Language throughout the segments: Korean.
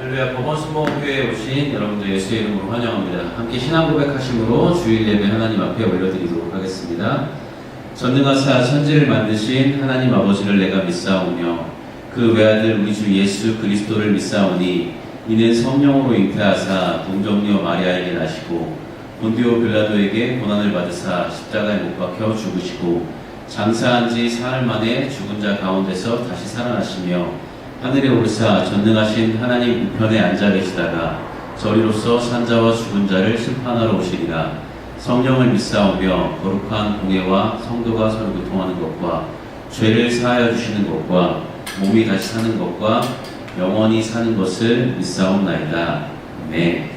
할렐루야. 법원순복음교회에 오신 여러분들 예수의 이름으로 환영합니다. 함께 신앙 고백하심으로 주일 예배 하나님 앞에 올려드리도록 하겠습니다. 전능하사 천지를 만드신 하나님 아버지를 내가 믿사오며 그 외아들 우리 주 예수 그리스도를 믿사오니 이는 성령으로 잉태하사 동정녀 마리아에게 나시고 본디오 빌라도에게 고난을 받으사 십자가에 못 박혀 죽으시고 장사한 지 사흘 만에 죽은 자 가운데서 다시 살아나시며 하늘에 오르사 전능하신 하나님 우편에 앉아 계시다가 저리로서 산자와 죽은 자를 심판하러 오시리라. 성령을 믿사오며 거룩한 공예와 성도가 서로 교통하는 것과 죄를 사하여 주시는 것과 몸이 다시 사는 것과 영원히 사는 것을 믿사옵나이다. 아멘.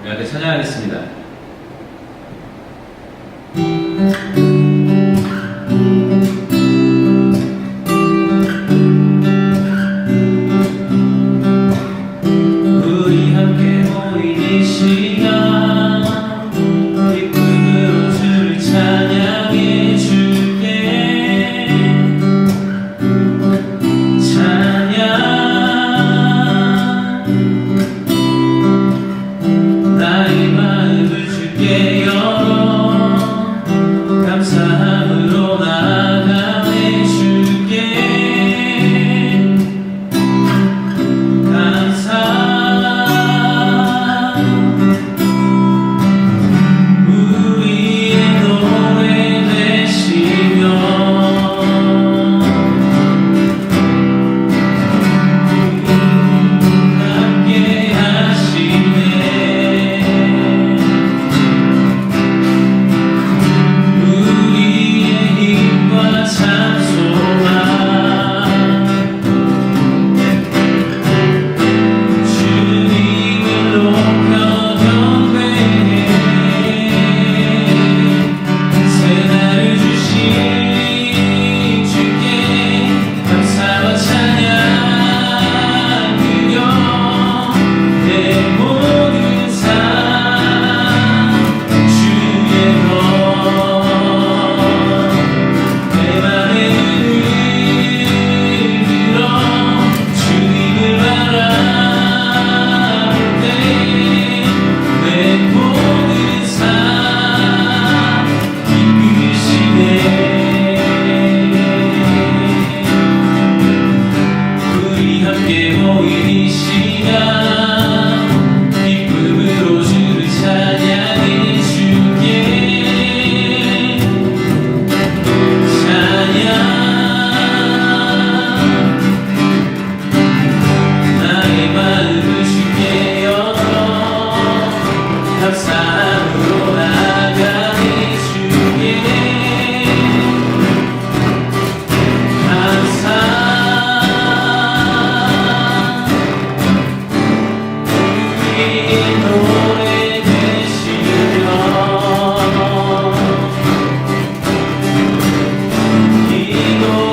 이렇게 찬양하겠습니다. 우리 함께 모인 이 시간 기쁨으로 주를 찬양해 줄게. 찬양 나의 마음을 주께 열어 감사함으로 나아가네 주께.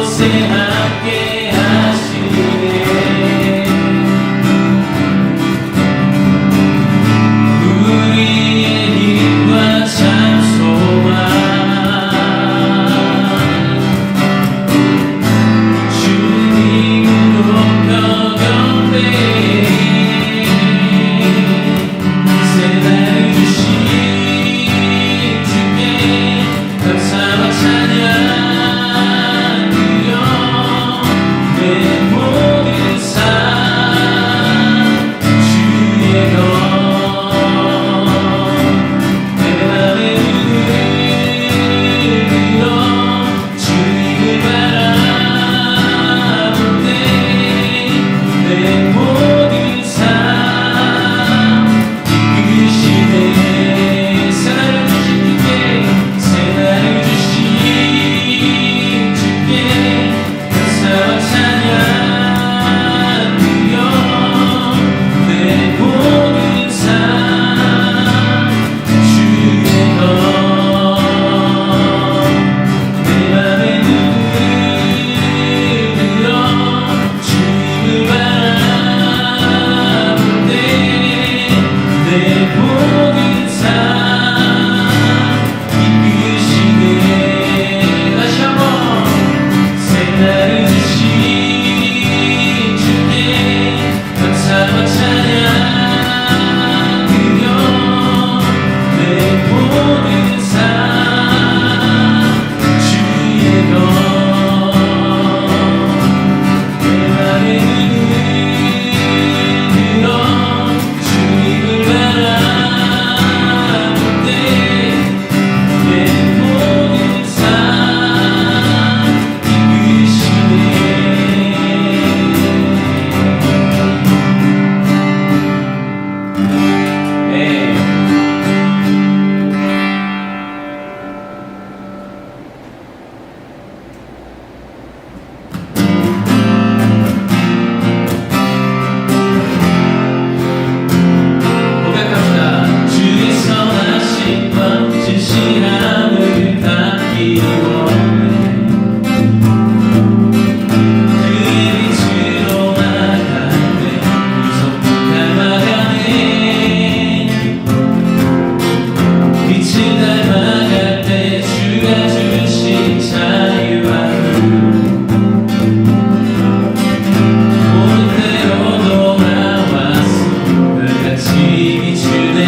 찬양 자유하고 모든 대로 돌아왔어 별같이 비추네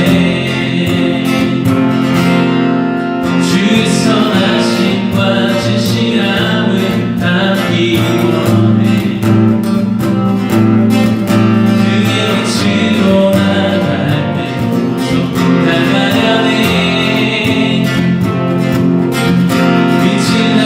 주의 선하심과 진실함을 담기 원해 그의 빛으로 나갈 때 소풍 달가려네 빛을 나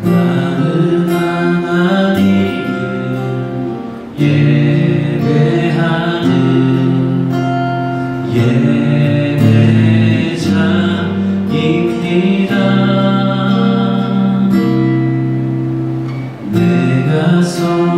나는 하나님을 예배하는 예배자입니다. 내가 서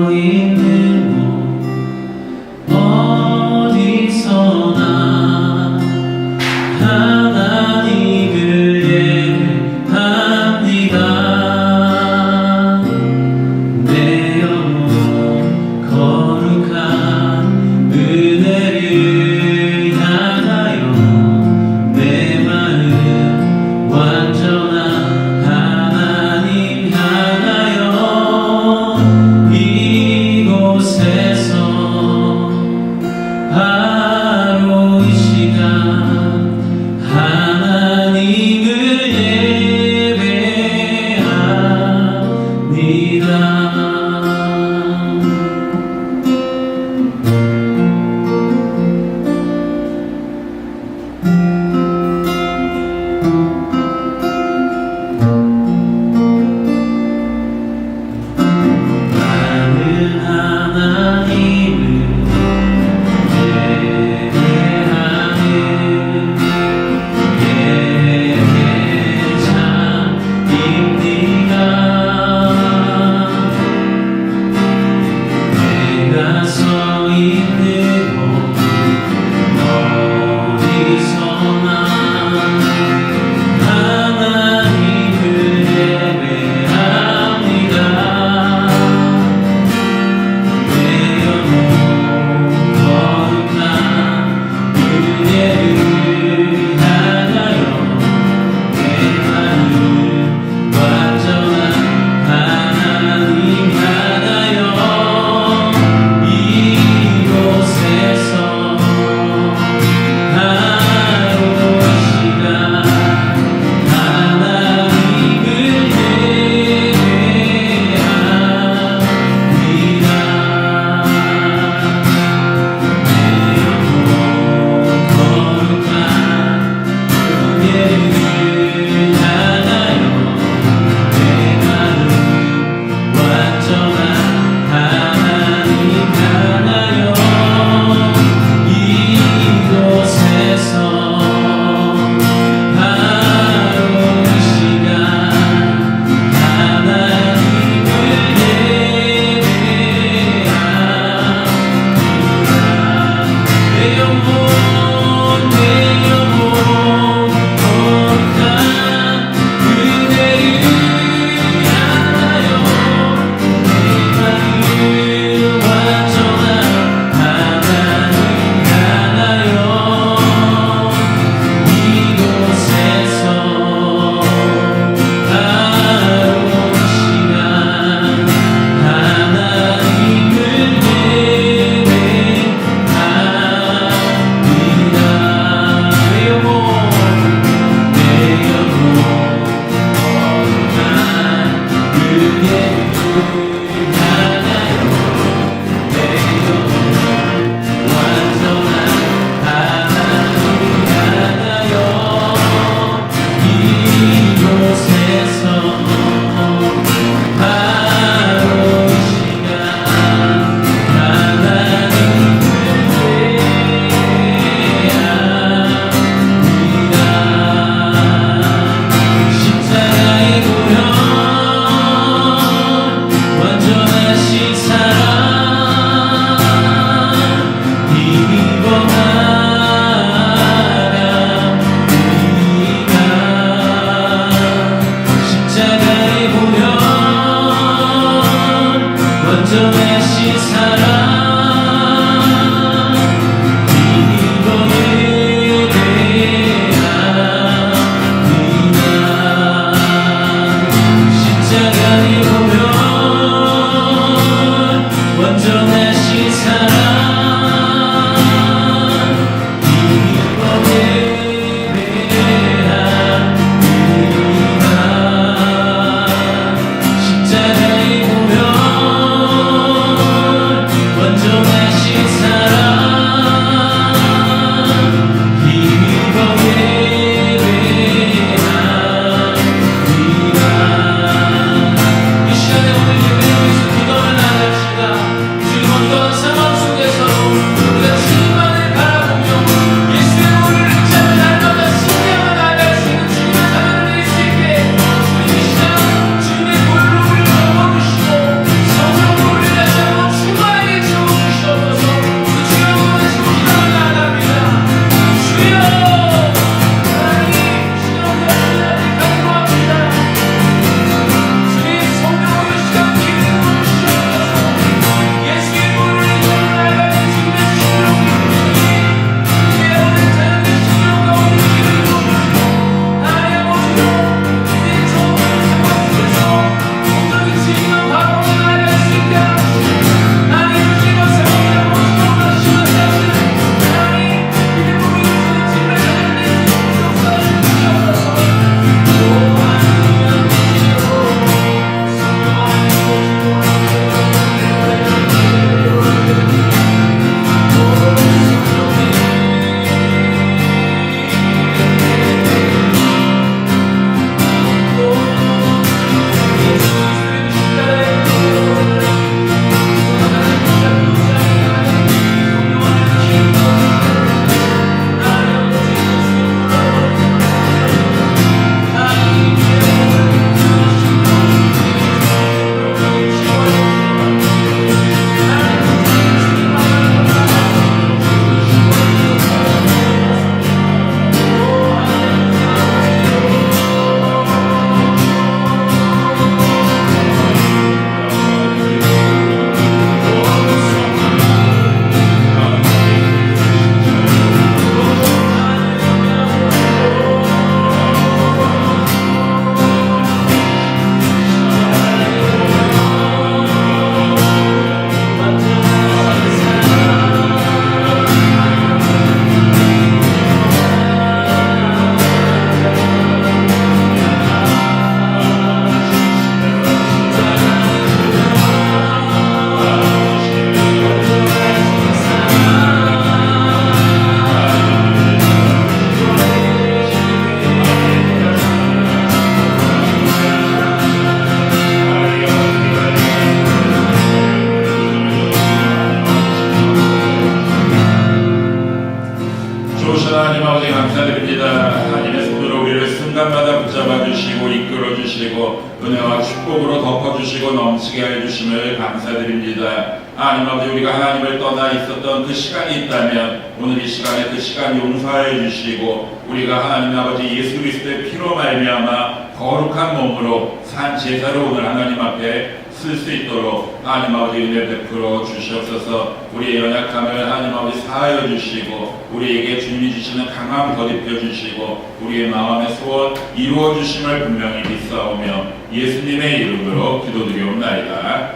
순간마다 붙잡아 주시고 이끌어 주시고 은혜와 축복으로 덮어 주시고 넘치게 해 주심을 감사드립니다. 하나님 아버지, 우리가 하나님을 떠나 있었던 그 시간이 있다면 오늘 이 시간에 그 시간 용서해 주시고 우리가 하나님 아버지 예수 그리스도의 피로 말미암아 거룩한 몸으로 산 제사로 오늘 하나님 앞에 쓸 수 있도록 하나님 아버지 은혜 베풀어 주시옵소서. 우리의 연약함을 하나님 아버지 사하여 주시고 우리에게 주님이 주시는 강함 덧입혀 주시고 우리의 마음의 소원 이루어 주심을 분명히 믿사오며 예수님의 이름으로 기도드리옵나이다.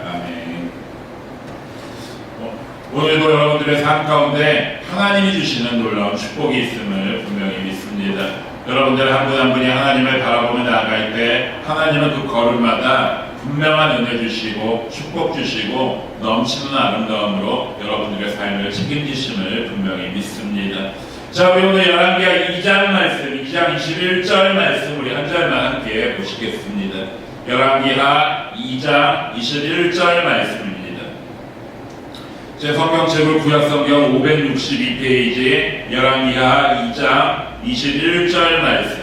아멘. 오늘도 여러분들의 삶 가운데 하나님이 주시는 놀라운 축복이 있음을 분명히 믿습니다. 여러분들 한 분 한 분이 하나님을 바라보며 나아갈 때 하나님은 그 걸음마다 분명한 은혜 주시고 축복 주시고 넘치는 아름다움으로 여러분들의 삶을 책임지심을 분명히 믿습니다. 자, 우리 오늘 열왕기하 2장 말씀, 2장 21절 말씀 우리 한 절만 함께 보시겠습니다. 열왕기하 2장 21절 말씀입니다. 제 성경책을 구약성경 562페이지 열왕기하 2장 21절 말씀.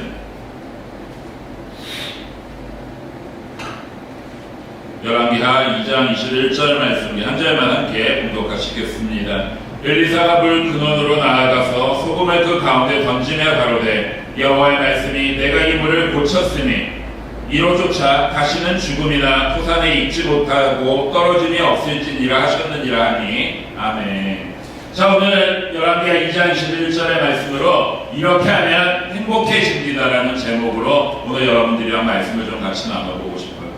열왕기하 2장 21절 말씀 한 절만 함께 봉독하시겠습니다. 엘리사가 물 근원으로 나아가서 소금을 그 가운데 던지며 가로되 여호와의 말씀이 내가 이 물을 고쳤으니 이로조차 다시는 죽음이나 토산에 익지 못하고 떨어짐이 없을지니라 하셨느니라 하니 아멘. 자, 오늘 열왕기하 2장 21절의 말씀으로 이렇게 하면 행복해집니다라는 제목으로 오늘 여러분들이랑 말씀을 좀 같이 나눠보고 싶어요.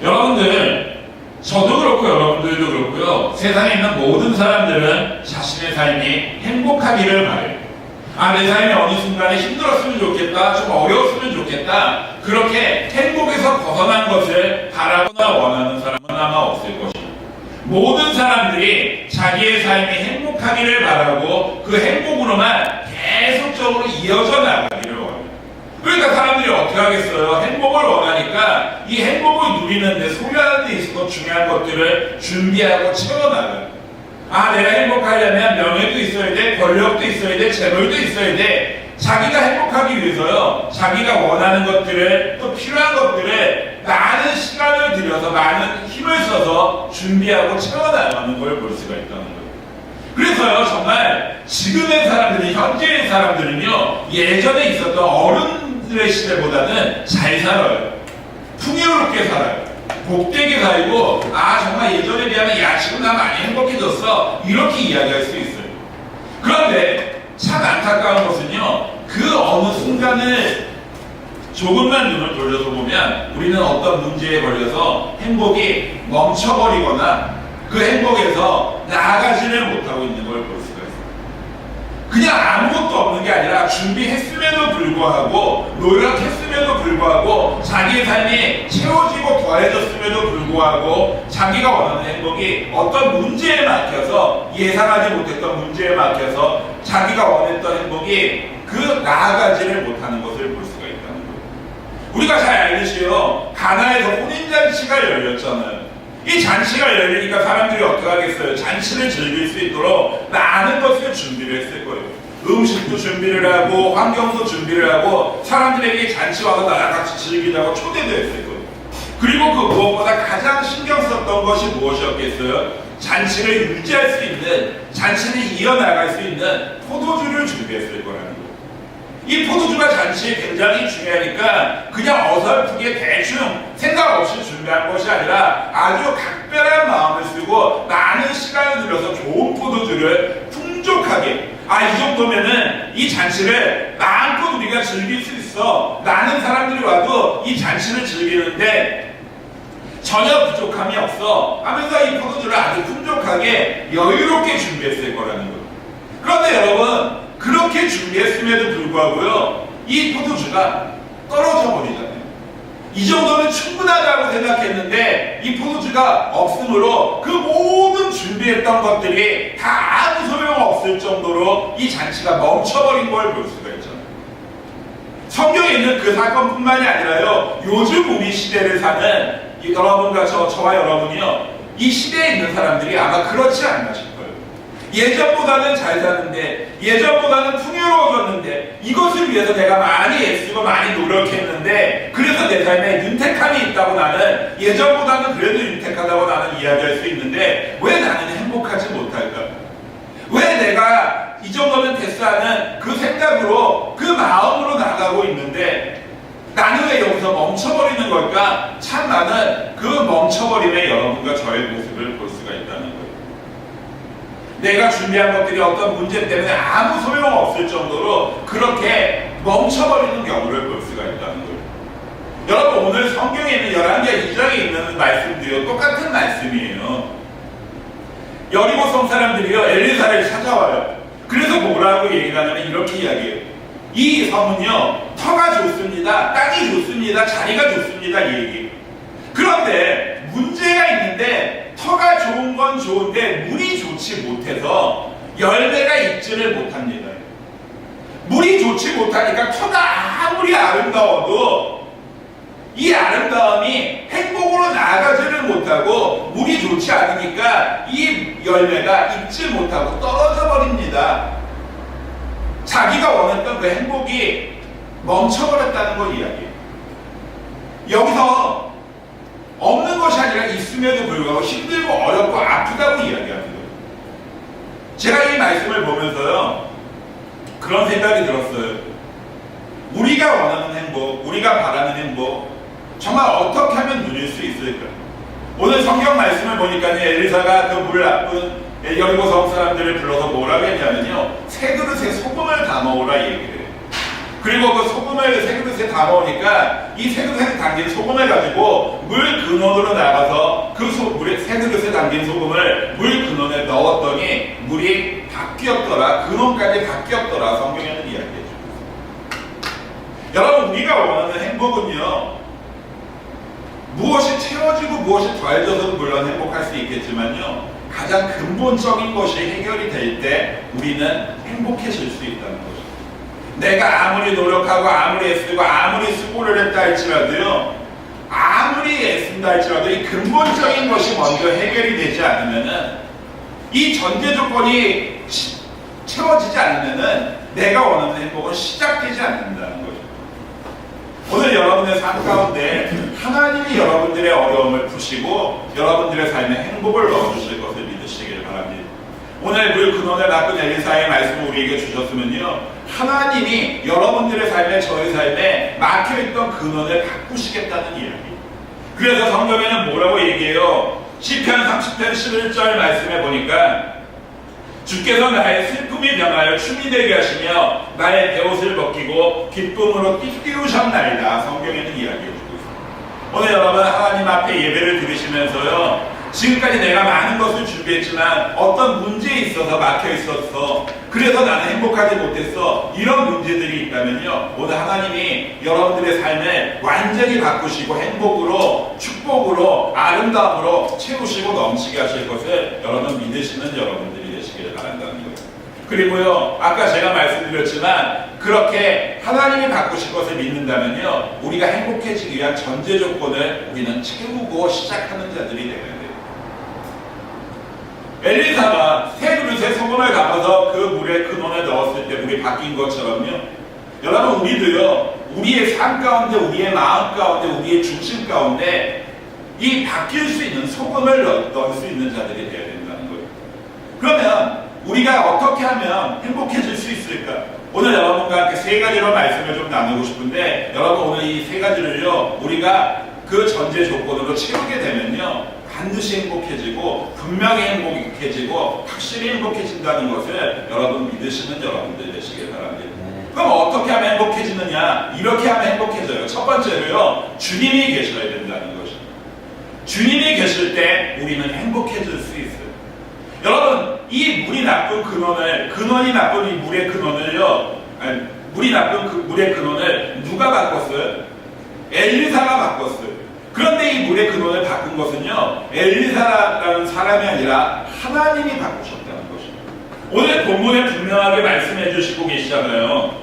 여러분들, 저도 그렇고 여러분들도 그렇고요, 세상에 있는 모든 사람들은 자신의 삶이 행복하기를 바래요. 내 삶이 어느 순간에 힘들었으면 좋겠다, 좀 어려웠으면 좋겠다, 그렇게 행복에서 벗어난 것을 바라거나 원하는 사람은 아마 없을 것입니다. 모든 사람들이 자기의 삶이 행복하기를 바라고 그 행복으로만 계속적으로 이어져 나가기를 원해요. 그러니까 사람들이 어떻게 하겠어요? 행복을 원하니까 이 행복을 누리는데 소유하는 데 있어서 중요한 것들을 준비하고 채워나가요. 내가 행복하려면 명예도 있어야 돼, 권력도 있어야 돼, 재물도 있어야 돼. 자기가 행복하기 위해서요, 자기가 원하는 것들을, 또 필요한 것들을 많은 시간을 들여서 많은 힘을 써서 준비하고 채워나가는 걸 볼 수가 있다는 거예요. 그래서요, 정말 지금의 사람들이, 현재의 사람들은요, 예전에 있었던 어른들의 시대보다는 잘 살아요. 풍요롭게 살아요. 복되게 살고, 정말 예전에 비하면 지금 나 많이 행복해졌어, 이렇게 이야기할 수 있어요. 그런데 참 안타까운 것은요, 그 어느 순간을 조금만 눈을 돌려서 보면 우리는 어떤 문제에 걸려서 행복이 멈춰버리거나 그 행복에서 나아가지를 못하고 있는 걸 볼 수가 있어요. 그냥 아무것도 없는 게 아니라 준비했음에도 불구하고, 노력했음에도 불구하고, 자기의 삶이 채워지고 더해졌음에도 불구하고 자기가 원하는 행복이 어떤 문제에 막혀서, 예상하지 못했던 문제에 막혀서 자기가 원했던 행복이 나아가지를 못하는 것을 볼 수가 있다는 거예요. 우리가 잘 알듯이요, 가나에서 혼인잔치가 열렸잖아요. 이 잔치가 열리니까 사람들이 어떻게 하겠어요? 잔치를 즐길 수 있도록 많은 것을 준비를 했을 거예요. 음식도 준비를 하고, 환경도 준비를 하고, 사람들에게 잔치 와서 나랑 같이 즐기자고 초대도 했을 거예요. 그리고 그 무엇보다 가장 신경 썼던 것이 무엇이었겠어요? 잔치를 유지할 수 있는, 잔치를 이어나갈 수 있는 포도주를 준비했을 거라는 거예요. 이 포도주가 잔치에 굉장히 중요하니까 그냥 어설프게 대충 생각 없이 준비한 것이 아니라 아주 각별한 마음을 쓰고 많은 시간을 들여서 좋은 포도주를 풍족하게, 이 정도면은 이 잔치를 마음껏 우리가 즐길 수 있어, 많은 사람들이 와도 이 잔치를 즐기는데 전혀 부족함이 없어 하면서 이 포도주를 아주 풍족하게 여유롭게 준비했을 거라는 거예요. 그런데 여러분, 그렇게 준비했음에도 불구하고요, 이 포도주가 떨어져 버리잖아요. 이 정도면 충분하다고 생각했는데 이 포도주가 없으므로 그 모든 준비했던 것들이 다 아무 소용없을 정도로 이 잔치가 멈춰버린 걸 볼 수가 있잖아요. 성경에 있는 그 사건뿐만이 아니라요, 요즘 우리 시대를 사는 여러분과 저와 여러분이요, 이 시대에 있는 사람들이 아마 그렇지 않나 싶어요. 예전보다는 잘 사는데, 예전보다는 풍요로워졌는데, 이것을 위해서 내가 많이 애쓰고 많이 노력했는데, 그래서 내 삶에 윤택함이 있다고 나는, 예전보다는 그래도 윤택하다고 나는 이야기할 수 있는데, 왜 나는 행복하지 못할까? 왜 내가 이 정도면 됐어 하는 그 생각으로, 그 마음으로 나가고 있는데, 나는 왜 여기서 멈춰버리는 걸까? 참 나는 그 멈춰버림에 여러분과 저의 모습을 볼 수가 있다는 거예요. 내가 준비한 것들이 어떤 문제 때문에 아무 소용없을 정도로 그렇게 멈춰버리는 경우를 볼 수가 있다는 거예요. 여러분, 오늘 성경에 있는 11개 2장에 있는 말씀도요, 똑같은 말씀이에요. 여리고성 사람들이요, 엘리사를 찾아와요. 그래서 뭐라고 얘기를 하냐면 이렇게 이야기해요. 이 성은요, 터가 좋습니다, 땅이 좋습니다, 자리가 좋습니다, 이 얘기예요. 그런데 문제가 있는데, 터가 좋은 건 좋은데 물이 좋지 못해서 열매가 있지를 못합니다. 물이 좋지 못하니까 터가 아무리 아름다워도 이 아름다움이 행복으로 나아가지를 못하고, 물이 좋지 않으니까 이 열매가 있지 못하고 떨어져 버립니다. 자기가 원했던 그 행복이 멈춰버렸다는 걸 이야기해요. 여기서 없는 것이 아니라 있음에도 불구하고 힘들고 어렵고 아프다고 이야기합니다. 제가 이 말씀을 보면서요, 그런 생각이 들었어요. 우리가 원하는 행복, 우리가 바라는 행복, 정말 어떻게 하면 누릴 수 있을까? 오늘 성경 말씀을 보니까 엘리사가 그 물을 나쁜 여리고성 사람들을 불러서 뭐라고 했냐면요, 세 그릇에 소금을 담아오라 얘기를 해요. 그리고 그 소금을 세 그릇에 담아오니까 이 세 그릇에 담긴 소금을 가지고 물 근원으로 나가서 그 세 그릇에 담긴 소금을 물 근원에 넣었더니 물이 바뀌었더라, 근원까지 바뀌었더라, 성경에는 이야기해 줍니다. 여러분, 우리가 원하는 행복은요, 무엇이 채워지고 무엇이 더해져서도 물론 행복할 수 있겠지만요, 가장 근본적인 것이 해결이 될 때 우리는 행복해질 수 있다는 거죠. 내가 아무리 노력하고 아무리 애쓰고 아무리 수고를 했다 할지라도요, 아무리 애쓴다 할지라도 이 근본적인 것이 먼저 해결이 되지 않으면은, 이 전제 조건이 채워지지 않으면은 내가 원하는 행복은 시작되지 않는다는 거죠. 오늘 여러분의 삶 가운데 하나님이 여러분들의 어려움을 푸시고 여러분들의 삶에 행복을 넣어주실 것을 믿으시길 바랍니다. 오늘 물 근원에 낚은 엘리사의 말씀을 우리에게 주셨으면요, 하나님이 여러분들의 삶에, 저의 삶에 막혀있던 근원을 바꾸시겠다는 이야기. 그래서 성경에는 뭐라고 얘기해요? 시편 30편 11절 말씀에 보니까 주께서 나의 슬픔이 변하여 춤이 되게 하시며 나의 베옷을 벗기고 기쁨으로 띠띠우셨나이다. 성경에는 이야기해주고 있습니다. 오늘 여러분, 하나님 앞에 예배를 드리시면서요, 지금까지 내가 많은 것을 준비했지만 어떤 문제에 있어서 막혀 있었어, 그래서 나는 행복하지 못했어, 이런 문제들이 있다면요, 오늘 하나님이 여러분들의 삶을 완전히 바꾸시고 행복으로, 축복으로, 아름다움으로 채우시고 넘치게 하실 것을 여러분 믿으시는 여러분들이 되시길 바란다는 거예요. 그리고요, 아까 제가 말씀드렸지만 그렇게 하나님이 바꾸실 것을 믿는다면요, 우리가 행복해지기 위한 전제 조건을 우리는 채우고 시작하는 자들이 되어야 돼요. 엘리사가 세 그릇에 소금을 담아서 그 물에 근원에 넣었을 때 물이 바뀐 것처럼요, 여러분, 우리도요, 우리의 삶 가운데, 우리의 마음 가운데, 우리의 중심 가운데 이 바뀔 수 있는 소금을 넣을 수 있는 자들이 되어야 된다는 거예요. 그러면 우리가 어떻게 하면 행복해질 수 있을까? 오늘 여러분과 함께 세 가지로 말씀을 좀 나누고 싶은데, 여러분, 오늘 이 세 가지를요, 우리가 그 전제 조건으로 채우게 되면요, 반드시 행복해지고 분명히 행복해지고 확실히 행복해진다는 것을 여러분 믿으시는 여러분들 되시길 바랍니다. 그럼 어떻게 하면 행복해지느냐? 이렇게 하면 행복해져요. 첫 번째로요, 주님이 계셔야 된다는 것이죠. 주님이 계실 때 우리는 행복해질 수 있어요. 여러분, 이 물이 나쁜 근원이 나쁜 이 물의 근원을요, 물이 나쁜 그 물의 근원을 누가 바꿨어요? 엘리사가 바꿨어요. 그런데 이 물의 근원을 바꾼 것은요, 엘리사라는 사람이 아니라 하나님이 바꾸셨다는 것입니다. 오늘 본문에 분명하게 말씀해 주시고 계시잖아요.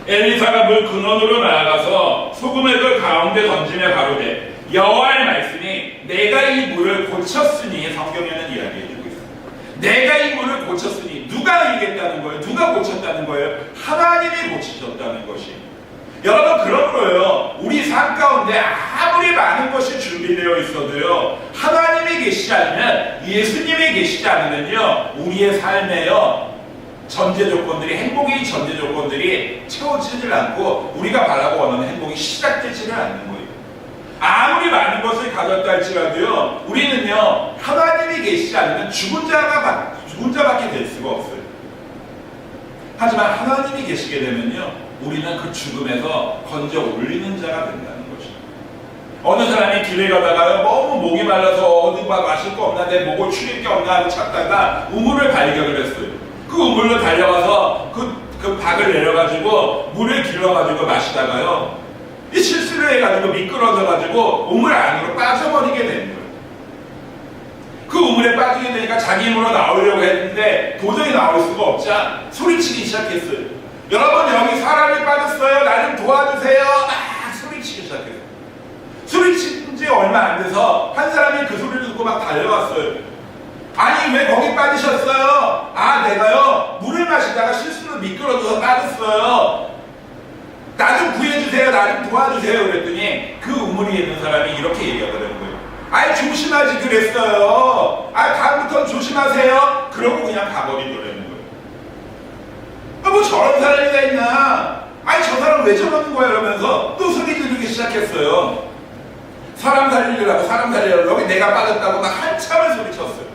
엘리사가 물 근원으로 나아가서 소금을 그 가운데 던지며 가로되 여호와의 말씀이 내가 이 물을 고쳤으니, 성경에는 이야기해 주고 있습니다. 내가 이 물을 누가 이겼다는 거예요? 누가 고쳤다는 거예요? 하나님이 고치셨다는 것이. 여러분, 그런 거예요. 우리 삶 가운데 아무리 많은 것이 준비되어 있어도요, 하나님이 계시지 않으면, 예수님이 계시지 않으면요, 우리의 삶에요, 전제 조건들이, 행복의 전제 조건들이 채워지질 않고 우리가 바라고 원하는 행복이 시작되지는 않는 거예요. 아무리 많은 것을 가졌다 할지라도요, 우리는요, 하나님이 계시지 않으면 죽은 자밖에 될 수가 없어요. 하지만 하나님이 계시게 되면요, 우리는 그 죽음에서 건져 올리는 자가 된다는 것이죠. 어느 사람이 길에 가다가 너무 목이 말라서 어디 마실 거 없나, 내 목을 축일 게 없나 하고 찾다가 우물을 발견을 했어요. 그 우물로 달려가서 그 박을 내려가지고 물을 길러가지고 마시다가요, 이 실수를 해가지고 미끄러져가지고 우물 안으로 빠져버리게 된 거예요. 그 우물에 빠지게 되니까 자기 힘으로 나오려고 했는데 도저히 나올 수가 없자 소리치기 시작했어요. 여러분, 여기 사람이 빠졌어요. 나 좀 도와주세요. 막 소리치기 시작했어요. 소리친 지 얼마 안 돼서 한 사람이 그 소리를 듣고 막 달려왔어요. 아니, 왜 거기 빠지셨어요? 아, 내가요, 물을 마시다가 실수로 미끄러져서 빠졌어요. 나 좀 구해주세요. 나 좀 도와주세요. 그랬더니 그 우물에 있는 사람이 이렇게 얘기하더라는 거예요. 아이, 조심하지 그랬어요. 아, 다음부터는 조심하세요. 그러고 그냥 가버리더라는 거예요. 아, 뭐 저런 사람이 다 있나? 아니, 저 사람 왜 저러는 거야? 이러면서 또 소리 지르기 시작했어요. 사람 살리려고 여기 내가 빠졌다고 막 한참을 소리쳤어요.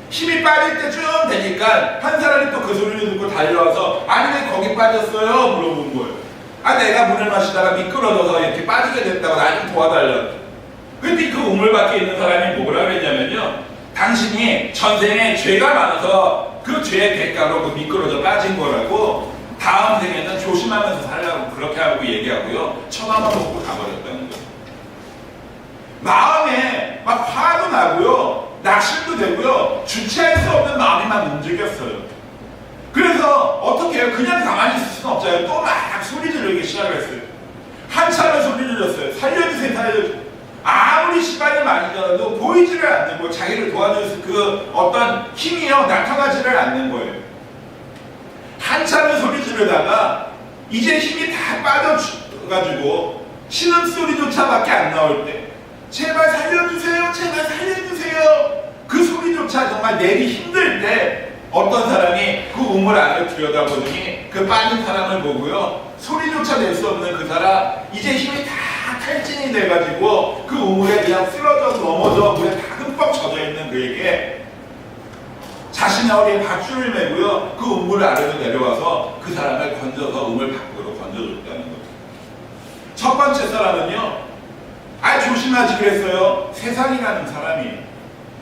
힘이 빠질 때쯤 되니까 한 사람이 또 그 소리를 듣고 달려와서, 아니, 왜 거기 빠졌어요? 물어본 거예요. 아, 내가 물을 마시다가 미끄러져서 이렇게 빠지게 됐다고, 나 좀 도와달라고. 근데 그 우물 밖에 있는 사람이 뭐라 그랬냐면요, 당신이 전생에 죄가 많아서 그 죄의 대가로 그 미끄러져 빠진 거라고, 다음 생에는 조심하면서 살라고 그렇게 하고 얘기하고요, 천하만 먹고 가버렸다는 거예요. 마음에 막 화도 나고요, 낙심도 되고요, 주체할 수 없는 마음이 막 움직였어요. 그래서 어떻게 해요? 그냥 가만히 있을 수는 없잖아요. 또 막 소리 지르기 시작을 했어요. 한참을 소리 질렀어요. 살려주세요, 살려주세요. 아무리 시간이 많이 지나도 보이지를 않는 거예요. 자기를 도와줄 그 어떤 힘이요, 나타나지를 않는 거예요. 한참을 소리 지르다가 이제 힘이 다 빠져가지고 신음소리조차밖에 안 나올 때, 제발 살려주세요, 제발 살려주세요, 그 소리조차 정말 내기 힘들 때 어떤 사람이 그 우물 안을 들여다보더니 그 빠진 사람을 보고요, 소리조차 낼 수 없는 그 사람, 이제 힘이 다 탈진이 돼가지고 그 우물에 그냥 쓰러져 넘어져 물에 다 흠뻑 젖어 있는 그에게 자신의 허리에 밧줄을 매고요, 그 우물 아래로 내려와서 그 사람을 건져서 우물 밖으로 건져줬다는 거죠. 첫 번째 사람은요, 아, 조심하지 그랬어요. 세상이라는 사람이,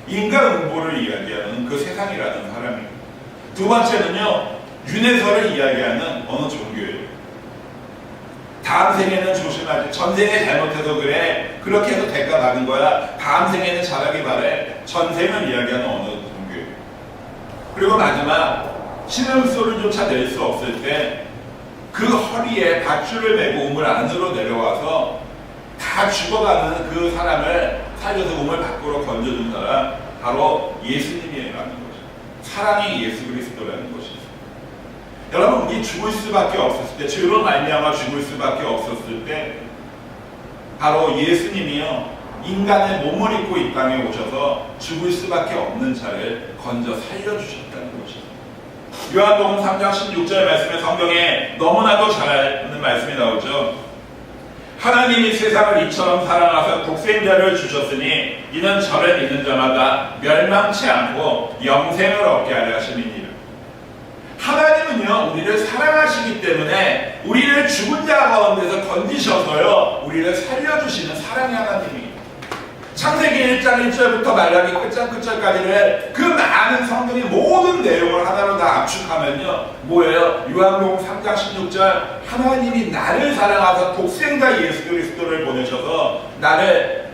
인간 음보를 이야기하는 그 세상이라는 사람이. 두 번째는요, 윤회설을 이야기하는 어느 종교예요. 다음 생에는 조심하지, 전생에 잘못해서 그래, 그렇게 해서 대가 받은 거야, 다음 생에는 잘하기 바래, 전생을 이야기하는 어느 종교예요. 그리고 마지막, 신음소리조차 낼 수 없을 때 그 허리에 밧줄을 메고 우물 안으로 내려와서 다 죽어가는 그 사람을 살려서 우물 밖으로 건져준 사람, 바로 예수님이라는 거죠. 사랑이 예수 그리스도라는 것이죠. 여러분, 우리 죽을 수밖에 없었을 때, 죄로 말미암아 죽을 수밖에 없었을 때, 바로 예수님이요, 인간의 몸을 입고 이 땅에 오셔서 죽을 수밖에 없는 자를 건져 살려주셨다는 것이죠. 요한복음 3장 16절 말씀에 성경에 너무나도 잘 아는 말씀이 나오죠. 하나님이 세상을 이처럼 사랑하사 독생자를 주셨으니 이는 저를 믿는 자마다 멸망치 않고 영생을 얻게 하려 하심이니라. 하나님은요, 우리를 사랑하시기 때문에 우리를 죽은 자 가운데서 건지셔서요, 우리를 살려주시는 사랑의 하나님이에요. 창세기 1장 1절부터 말라기 끝장까지를 그 많은 성경의 모든 내용을 하나로 다 압축하면요, 뭐예요? 요한복음 3장 16절, 하나님이 나를 사랑하사 독생자 예수 그리스도를 보내셔서 나를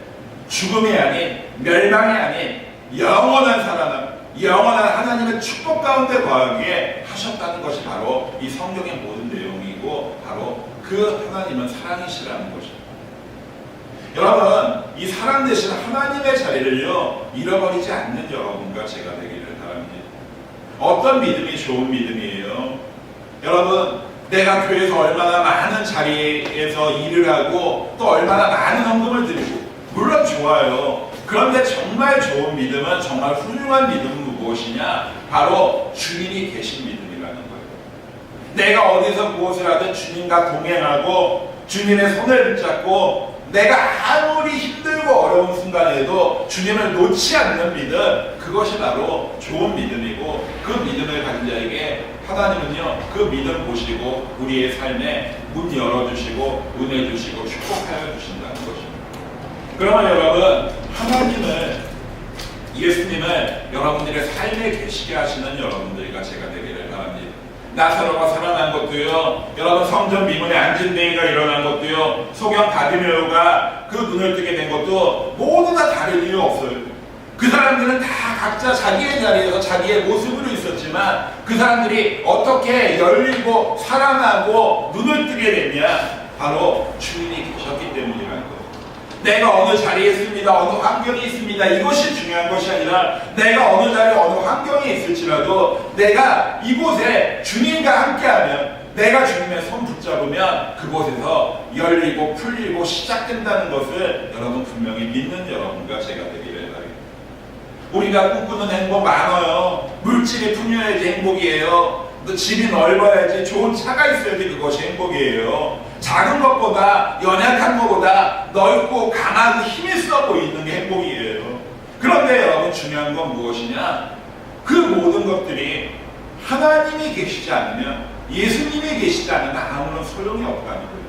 죽음이 아닌, 멸망이 아닌 영원한 살아남, 영원한 하나님의 축복 가운데 거하기에 하셨다는 것이 바로 이 성경의 모든 내용이고, 바로 그 하나님은 사랑이시라는 것입니다. 여러분, 이 사랑 대신 하나님의 자리를요, 잃어버리지 않는 여러분과 제가 되기를 바랍니다. 어떤 믿음이 좋은 믿음이에요? 여러분, 내가 교회에서 얼마나 많은 자리에서 일을 하고 또 얼마나 많은 헌금을 드리고 물론 좋아요. 그런데 정말 좋은 믿음은, 정말 훌륭한 믿음은 무엇이냐? 바로 주님이 계신 믿음이라는 거예요. 내가 어디서 무엇을 하든 주님과 동행하고 주님의 손을 붙잡고 내가 아무리 힘들고 어려운 순간에도 주님을 놓지 않는 믿음, 그것이 바로 좋은 믿음이고, 그 믿음을 가진 자에게 하나님은요 그 믿음 보시고 우리의 삶에 문 열어주시고 은혜 주시고 축복하여 주신다는 것입니다. 그러면 여러분, 하나님을, 예수님을 여러분들의 삶에 계시게 하시는 여러분들과 제가 되기를 바랍니다. 나사로가 살아난 것도요, 여러분 성전 미문에 앉은 데이가 일어난 것도요, 소경 바디메오가 그 눈을 뜨게 된 것도 모두 다 다른 이유 없어요. 그 사람들은 다 각자 자기의 자리에서 자기의 모습으로 있었지만 그 사람들이 어떻게 열리고 살아나고 눈을 뜨게 됐냐? 바로 주님이 계셨기 때문이라는 거예요. 내가 어느 자리에 있습니다, 어느 환경에 있습니다, 이것이 중요한 것이 아니라 내가 어느 자리에 어느 환경에 있을지라도 내가 이곳에 주님과 함께하면, 내가 주님의 손 붙잡으면 그곳에서 열리고 풀리고 시작된다는 것을 여러분 분명히 믿는 여러분과 제가 되기를 바랍니다. 우리가 꿈꾸는 행복 많아요. 물질이 풍요해야지 행복이에요. 또 집이 넓어야지, 좋은 차가 있어야지 그것이 행복이에요. 작은 것보다, 연약한 것보다 넓고 강하고 힘이 있어 보이는 게 행복이에요. 그런데 여러분, 중요한 건 무엇이냐? 그 모든 것들이 하나님이 계시지 않으면, 예수님이 계시지 않으면 아무런 소용이 없다는 거예요.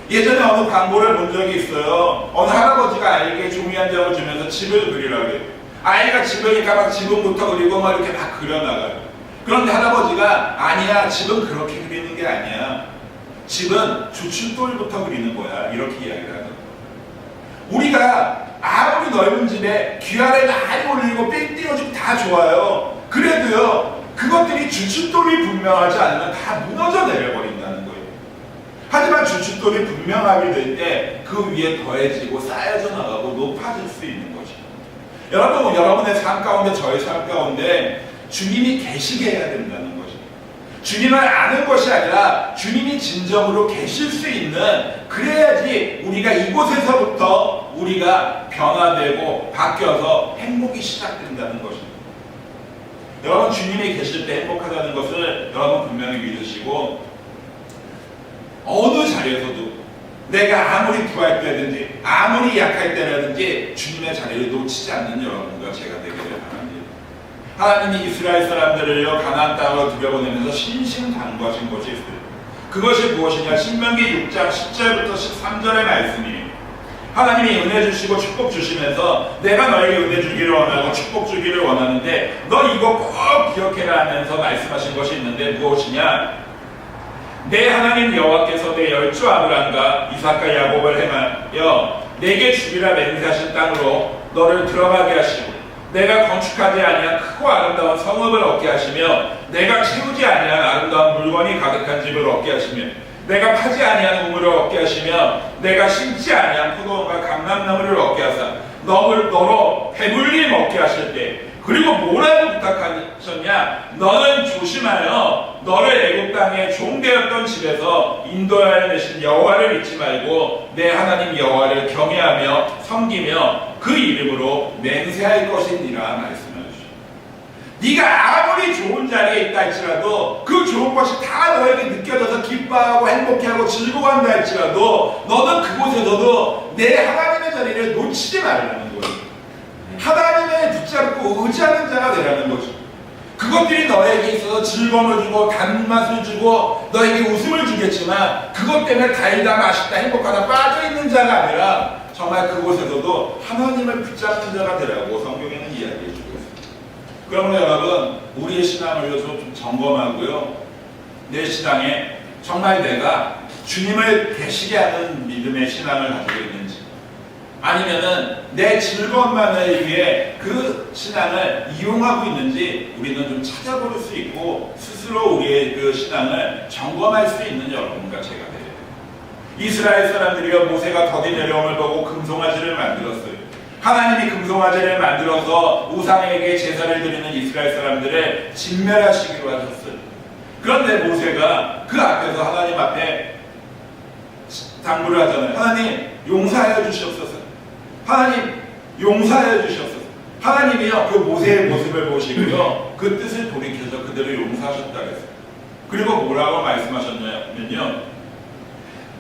예전에 어느 광고를 본 적이 있어요. 어느 할아버지가 아이에게 종이 한 장을 주면서 집을 그리라고 해요. 아이가 집이니까 막 지붕부터 그리고 막 이렇게 막 그려나가요. 그런데 할아버지가, 아니야, 집은 그렇게 그리는 게 아니야, 집은 주춧돌부터 그리는 거야, 이렇게 이야기를 하는 거예요. 우리가 아무리 넓은 집에 귀아래 많이 올리고 뺑 띄워주고 다 좋아요. 그래도요, 그것들이 주춧돌이 분명하지 않으면 다 무너져 내려버린다는 거예요. 하지만 주춧돌이 분명하게 될 때 그 위에 더해지고 쌓여져 나가고 높아질 수 있는 거죠. 여러분, 여러분의 삶 가운데, 저의 삶 가운데 주님이 계시게 해야 된다는 거죠. 주님을 아는 것이 아니라 주님이 진정으로 계실 수 있는, 그래야지 우리가 이곳에서부터 우리가 변화되고 바뀌어서 행복이 시작된다는 것입니다. 여러분, 주님이 계실 때 행복하다는 것을 여러분 분명히 믿으시고, 어느 자리에서도 내가 아무리 부할 때든지 아무리 약할 때라든지 주님의 자리를 놓치지 않는 여러분과 제가 되기를 바랍니다. 하나님이 이스라엘 사람들을요 가나안 땅으로 들여보내면서 신신당부하신 것이 있어요. 그것이 무엇이냐? 신명기 6장 10절부터 13절의 말씀이에요. 하나님이 은혜 주시고 축복 주시면서 내가 너에게 은혜 주기를 원하고 축복 주기를 원하는데 너 이거 꼭 기억해라 하면서 말씀하신 것이 있는데, 무엇이냐? 내 하나님 여호와께서 내 열조 아브람과 이삭과 야곱을 행하여 내게 주기라 맹세하신 땅으로 너를 들어가게 하시고, 내가 건축하지 아니한 크고 아름다운 성읍을 얻게 하시며, 내가 채우지 아니한 아름다운 물건이 가득한 집을 얻게 하시며, 내가 파지 아니한 우물을 얻게 하시며, 내가 심지 아니한 포도원과 감람나무를 얻게 하사 너로 배불리 먹게 하실 때, 그리고 뭐라고 부탁하셨냐? 너는 조심하여 너를 애국 땅에 종되었던 집에서 인도하여 내신 여호와를 잊지 말고 내 하나님 여호와를 경외하며 섬기며 그 이름으로 맹세할 것이니라 말씀해 주시오. 네가 아무리 좋은 자리에 있다 할지라도 그 좋은 것이 다 너에게 느껴져서 기뻐하고 행복해하고 즐거워한다 할지라도 너는 그곳에서도 내 하나님의 자리를 놓치지 말라는 거예요. 하나님을 붙잡고 의지하는 자가 되라는 거죠. 그것들이 너에게 있어서 즐거움을 주고 단맛을 주고 너에게 웃음을 주겠지만 그것 때문에 달다 맛있다 행복하다 빠져있는 자가 아니라 정말 그곳에서도 하나님을 붙잡는 자가 되라고 성경에는 이야기해 주고 있습니다. 그러면 여러분, 우리의 신앙을 좀 점검하고요, 내 신앙에 정말 내가 주님을 계시게 하는 믿음의 신앙을 가지고 있는지, 아니면은 내 즐거움만을 위해 그 신앙을 이용하고 있는지 우리는 좀 찾아볼 수 있고 스스로 우리의 그 신앙을 점검할 수 있는 여러분과 제가 되어요. 이스라엘 사람들이요 모세가 더디 내려옴을 보고 금송아지를 만들었어요. 하나님이 금송아지를 만들어서 우상에게 제사를 드리는 이스라엘 사람들을 진멸하시기로 하셨어요. 그런데 모세가 그 앞에서 하나님 앞에 당부를 하잖아요. 하나님 용서하여 주시옵소서. 하나님 용서하여 주시옵소서. 하나님이요 그 모세의 모습을 보시고요 그 뜻을 돌이켜서 그들을 용서하셨다 그랬어요. 그리고 뭐라고 말씀하셨냐면요,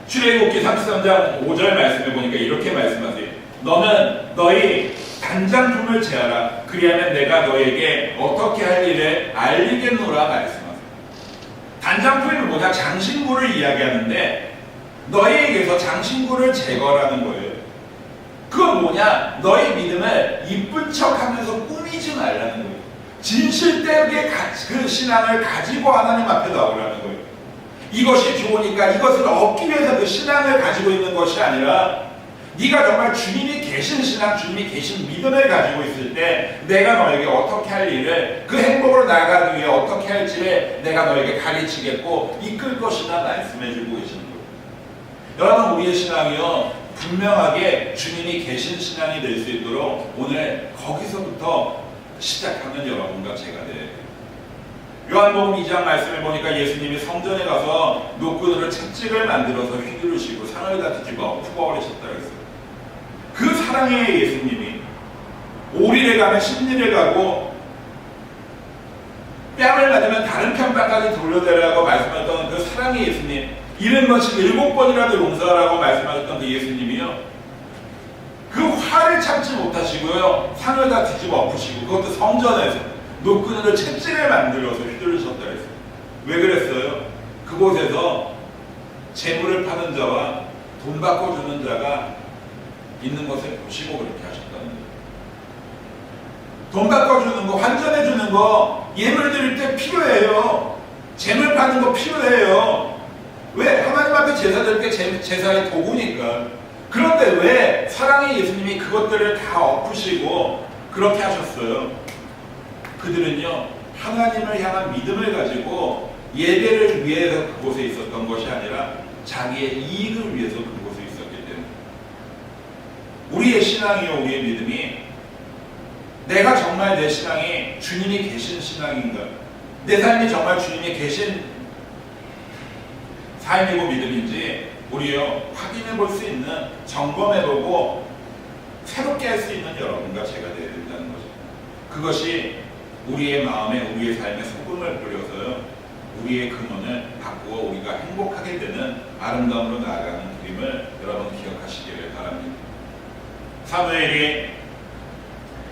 출애굽기 33장 5절 말씀에 보니까 이렇게 말씀하세요. 너는 너희 단장품을 제하라. 그리하면 내가 너에게 어떻게 할 일을 알리겠노라 말씀하세요. 단장품이 뭐냐? 장신구를 이야기하는데 너희에게서 장신구를 제거라는 거예요. 그건 뭐냐? 너희 믿음을 이쁜 척하면서 꾸미지 말라는 거예요. 진실되게 그 신앙을 가지고 하나님 앞에 나오라는 거예요. 이것이 좋으니까 이것을 얻기 위해서 그 신앙을 가지고 있는 것이 아니라 네가 정말 주님이 계신 신앙, 주님이 계신 믿음을 가지고 있을 때 내가 너에게 어떻게 할 일을, 그 행복으로 나아가기 위해 어떻게 할지를 내가 너에게 가르치겠고 이끌 것이다 말씀해주고 계시는 거예요. 여러분, 우리의 신앙이요 분명하게 주님이 계신 신앙이 될 수 있도록 오늘 거기서부터 시작하는 여러분과 제가 돼요. 요한복음 2장 말씀을 보니까 예수님이 성전에 가서 노끈으로 채찍을 만들어서 휘두르시고 상을 다 뒤집어 푸버리셨다 그랬어요. 그 사랑의 예수님이 오리를 가면 십리를 가고 뺨을 맞으면 다른 편바까지 돌려대라고 말씀하셨던 그 사랑의 예수님, 70번씩 7번이라도 용서하라고 말씀하셨던 그 예수님이요, 그 화를 참지 못하시고요 상을 다 뒤집어 엎으시고 그것도 성전에서 노끈으로 채찍을 만들어서 휘두르셨다 그랬어요. 왜 그랬어요? 그곳에서 재물을 파는 자와 돈 받고 주는 자가 있는 것을 보시고 그렇게 하셨다는 거예요. 돈 받고 주는 거, 환전해 주는 거 예물 드릴 때 필요해요. 재물 파는 거 필요해요. 왜? 하나님 앞에 제사 드릴 때 제사의 도구니까. 그런데 왜 사랑의 예수님이 그것들을 다 엎으시고 그렇게 하셨어요? 그들은요 하나님을 향한 믿음을 가지고 예배를 위해서 그곳에 있었던 것이 아니라 자기의 이익을 위해서 그곳에 있었기 때문에. 우리의 신앙이요, 우리의 믿음이 내가 정말 내 신앙이 주님이 계신 신앙인가, 내 삶이 정말 주님이 계신 삶이고 믿음인지 우리요 확인해 볼 수 있는, 점검해 보고 새롭게 할 수 있는 여러분과 제가 되어야 된다는 거죠. 그것이 우리의 마음에, 우리의 삶에 소금을 뿌려서요 우리의 근원을 바꾸어 우리가 행복하게 되는 아름다움으로 나아가는 그림을 여러분 기억하시기를 바랍니다. 사무엘이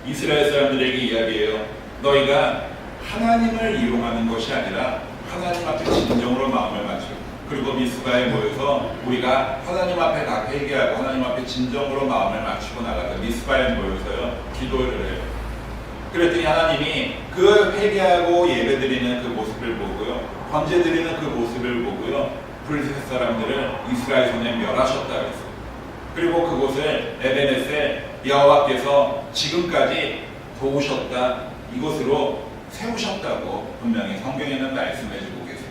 이스라엘 사람들에게 이야기해요. 너희가 하나님을 이용하는 것이 아니라 하나님 앞에 진정으로 마음을 맞추고, 그리고 미스바에 모여서 우리가 하나님 앞에 다 회개하고 하나님 앞에 진정으로 마음을 맞추고 나가서 미스바에 모여서요 기도를 해요. 그랬더니 하나님이 그 회개하고 예배드리는 그 모습을 보고요, 번제드리는 그 모습을 보고요, 블레셋 사람들을 이스라엘 손에 멸하셨다 그랬어요. 그리고 그곳을 에베네스에 여호와께서 지금까지 도우셨다, 이곳으로 세우셨다고 분명히 성경에는 말씀해주고 계세요.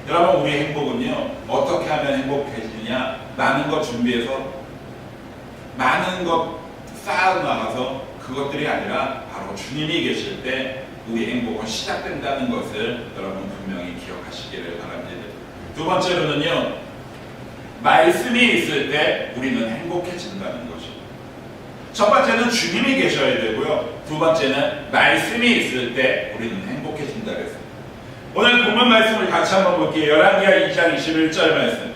여러분, 우리의 행복은요 어떻게 하면 행복해지냐? 많은 것 준비해서 많은 것 쌓아나가서 그것들이 아니라 바로 주님이 계실 때 우리 행복은 시작된다는 것을 여러분 분명히 기억하시기를 바랍니다. 두 번째로는요, 말씀이 있을 때 우리는 행복해진다는 것이죠. 첫 번째는 주님이 계셔야 되고요, 두 번째는 말씀이 있을 때 우리는 행복해진다 그랬어요. 오늘 본문 말씀을 같이 한번 볼게요. 열왕기하 2장 21절 말씀.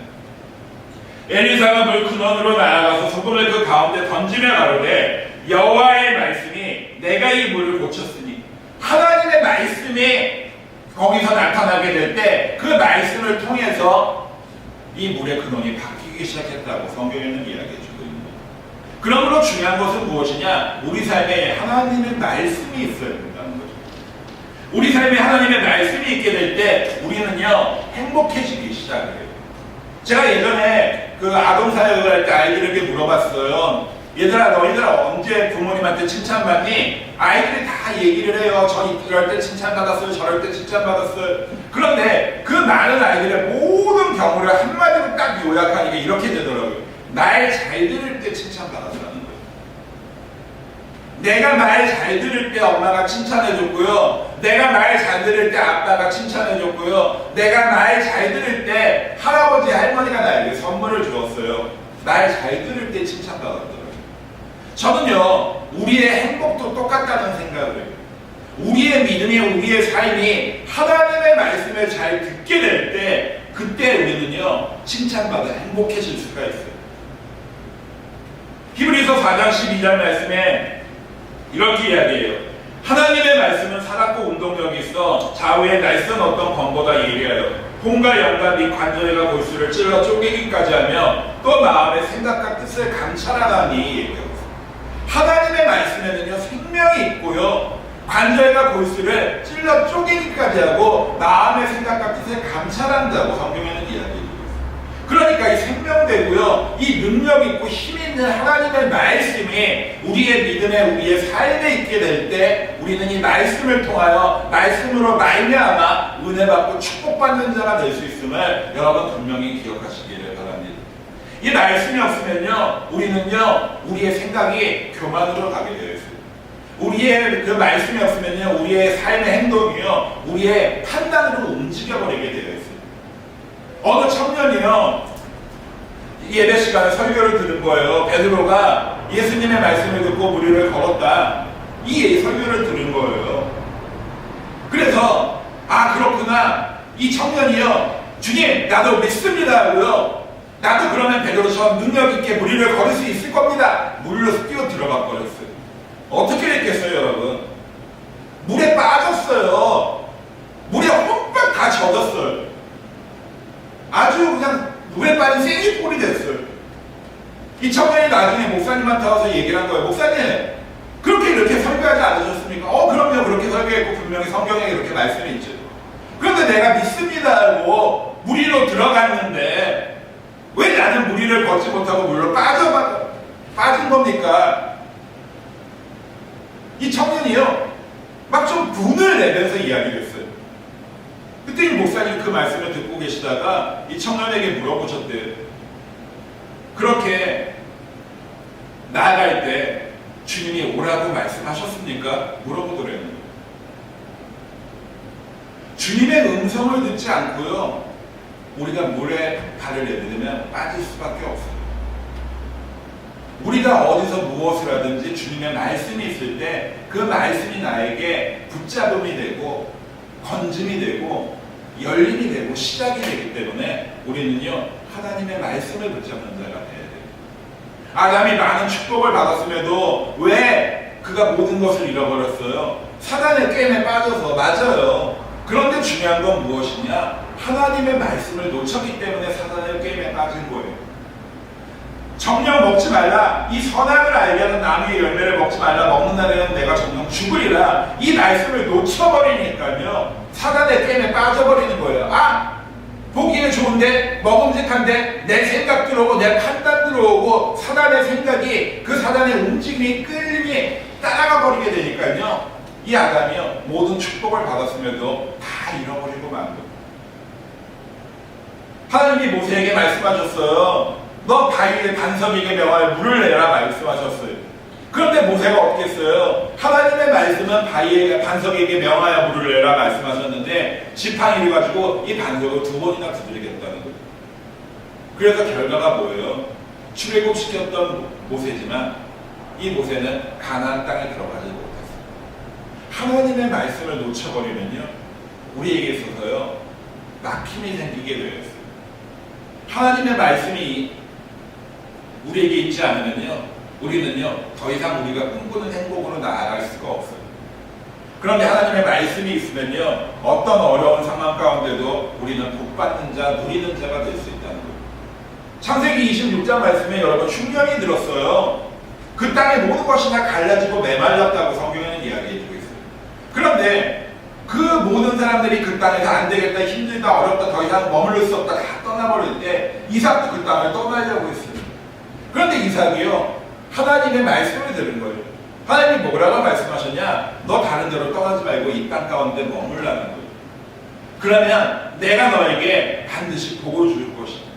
엘리사가 물 근원으로 나아가서 소금을 그 가운데 던지며 가로되 여호와의 말씀이 내가 이 물을 고쳤으니, 하나님의 말씀이 거기서 나타나게 될 때 그 말씀을 통해서 이 물의 근원이 바뀌기 시작했다고 성경에는 이야기해주고 있는 거예요. 그러므로 중요한 것은 무엇이냐? 우리 삶에 하나님의 말씀이 있어야 된다는 거죠. 우리 삶에 하나님의 말씀이 있게 될 때 우리는요 행복해지기 시작해요. 제가 예전에 그 아동 사역을 할 때 아이들에게 물어봤어요. 얘들아, 너희들 언제 부모님한테 칭찬받니? 아이들이 다 얘기를 해요. 저 이럴 때 칭찬받았어요, 저럴 때 칭찬받았어요. 그런데 그 많은 아이들의 모든 경우를 한마디로 딱 요약하니까 이렇게 되더라고요. 날 잘 들을 때 칭찬받았다는 거예요. 내가 말 잘 들을 때 엄마가 칭찬해줬고요. 내가 말 잘 들을 때 아빠가 칭찬해줬고요. 내가 말 잘 들을 때 할아버지 할머니가 나에게 선물을 주었어요. 말 잘 들을 때 칭찬받았더라고요. 저는요, 우리의 행복도 똑같다는 생각을 해요. 우리의 믿음이, 우리의 삶이 하나님의 말씀을 잘 듣게 될 때, 그때 우리는요, 칭찬받아 행복해질 수가 있어요. 히브리서 4장 12절 말씀에 이렇게 이야기해요. 하나님의 말씀은 살았고 운동력이 있어 좌우의 날선 어떤 검보다 예리하여 혼과 영과 및 관절과 골수를 찔러 쪼개기까지 하며 또 마음의 생각과 뜻을 감찰하다니 얘기하고 있어요. 하나님의 말씀에는요, 생명이 있고요, 관절과 골수를 찔러 쪼개기까지 하고 마음의 생각과 뜻을 감찰한다고 성경에는 이야기해요. 그러니까 이 생명되고요, 이 능력 있고 힘 있는 하나님의 말씀이 우리의 믿음에, 우리의 삶에 있게 될 때 우리는 이 말씀을 통하여 말씀으로 말미암아 은혜 받고 축복받는 자가 될 수 있음을 여러분 분명히 기억하시기를 바랍니다. 이 말씀이 없으면요, 우리는요, 우리의 생각이 교만으로 가게 되어 있어요. 우리의 그 말씀이 없으면요, 우리의 삶의 행동이요, 우리의 판단으로 움직여버리게 되어 있어요. 어느 청년이요, 예배 시간에 설교를 들은 거예요. 베드로가 예수님의 말씀을 듣고 무리를 걸었다, 이 설교를 들은 거예요. 그래서 아, 그렇구나, 이 청년이요, 주님 나도 믿습니다 하고요, 나도 그러면 베드로처럼 능력 있게 무리를 걸을 수 있을 겁니다, 물로 뛰어 들어가 버렸어요. 어떻게 됐겠어요 여러분? 물에 빠졌어요. 물에 홈빡 다 젖었어요. 아주 그냥 물에 빠진 생쥐꼴이 됐어요. 이 청년이 나중에 목사님한테 와서 얘기를 한 거예요. 목사님, 그렇게 이렇게 설교하지 않으셨습니까? 그럼요, 그렇게 설교했고 분명히 성경에 그렇게 말씀이 있죠. 그런데 내가 믿습니다 하고 무리로 들어갔는데 왜 나는 무리를 걷지 못하고 물로 빠진 겁니까? 이 청년이요, 막 좀 분을 내면서 이야기를 했어요. 그때 이 목사님 그 말씀을 듣고 계시다가 이 청년에게 물어보셨대요. 그렇게 나아갈 때 주님이 오라고 말씀하셨습니까? 물어보더래요. 주님의 음성을 듣지 않고요, 우리가 물에 발을 내딛으면 빠질 수밖에 없어요. 우리가 어디서 무엇을 하든지 주님의 말씀이 있을 때 그 말씀이 나에게 붙잡음이 되고 건짐이 되고 열림이 되고 시작이 되기 때문에 우리는요, 하나님의 말씀을 붙잡는 자가 돼야 돼요. 아담이 많은 축복을 받았음에도 왜 그가 모든 것을 잃어버렸어요? 사단의 게임에 빠져서. 맞아요. 그런데 중요한 건 무엇이냐? 하나님의 말씀을 놓쳤기 때문에 사단의 게임에 빠진 거예요. 정녕 먹지 말라, 이 선악을 알게 하는 나무의 열매를 먹지 말라, 먹는 날에는 내가 정녕 죽으리라, 이 말씀을 놓쳐버리니까요, 사단의 게임에 빠져버리는 거예요. 아, 보기는 좋은데, 먹음직한데, 내 생각 들어오고 내 판단 들어오고 사단의 생각이, 그 사단의 움직임이, 끌림이 따라가 버리게 되니까요, 이 아담이요, 모든 축복을 받았음에도 다 잃어버리고 만 거예요. 하나님이 모세에게 말씀하셨어요. 너 바위에 반석에게 명하여 물을 내라 말씀하셨어요. 그런데 모세가 어떻게 했어요? 하나님의 말씀은 바위에 반석에게 명하여 물을 내라 말씀하셨는데 지팡이를 가지고 이 반석을 2번이나 두드리겠다는 거예요. 그래서 결과가 뭐예요? 출애굽시켰던 모세지만 이 모세는 가나안 땅에 들어가지 못했어요. 하나님의 말씀을 놓쳐버리면요, 우리에게 있어서요, 막힘이 생기게 되어 있어요. 하나님의 말씀이 우리에게 있지 않으면요, 우리는요, 더 이상 우리가 꿈꾸는 행복으로 나아갈 수가 없어요. 그런데 하나님의 말씀이 있으면요, 어떤 어려운 상황 가운데도 우리는 복받는 자, 누리는 자가 될 수 있다는 거예요. 창세기 26장 말씀에 여러분 흉년이 들었어요. 그 땅의 모든 것이 다 갈라지고 메말랐다고 성경에는 이야기해주고 있어요. 그런데 그 모든 사람들이 그 땅에서 안 되겠다, 힘들다, 어렵다, 더 이상 머물러 수 없다, 다 떠나버릴 때 이삭도 그 땅을 떠나려고 했어요. 그런데 이삭이요, 하나님의 말씀을 들은 거예요. 하나님이 뭐라고 말씀하셨냐? 너 다른 데로 떠나지 말고 이 땅 가운데 머물라는 거예요. 그러면 내가 너에게 반드시 복을 줄 것이다.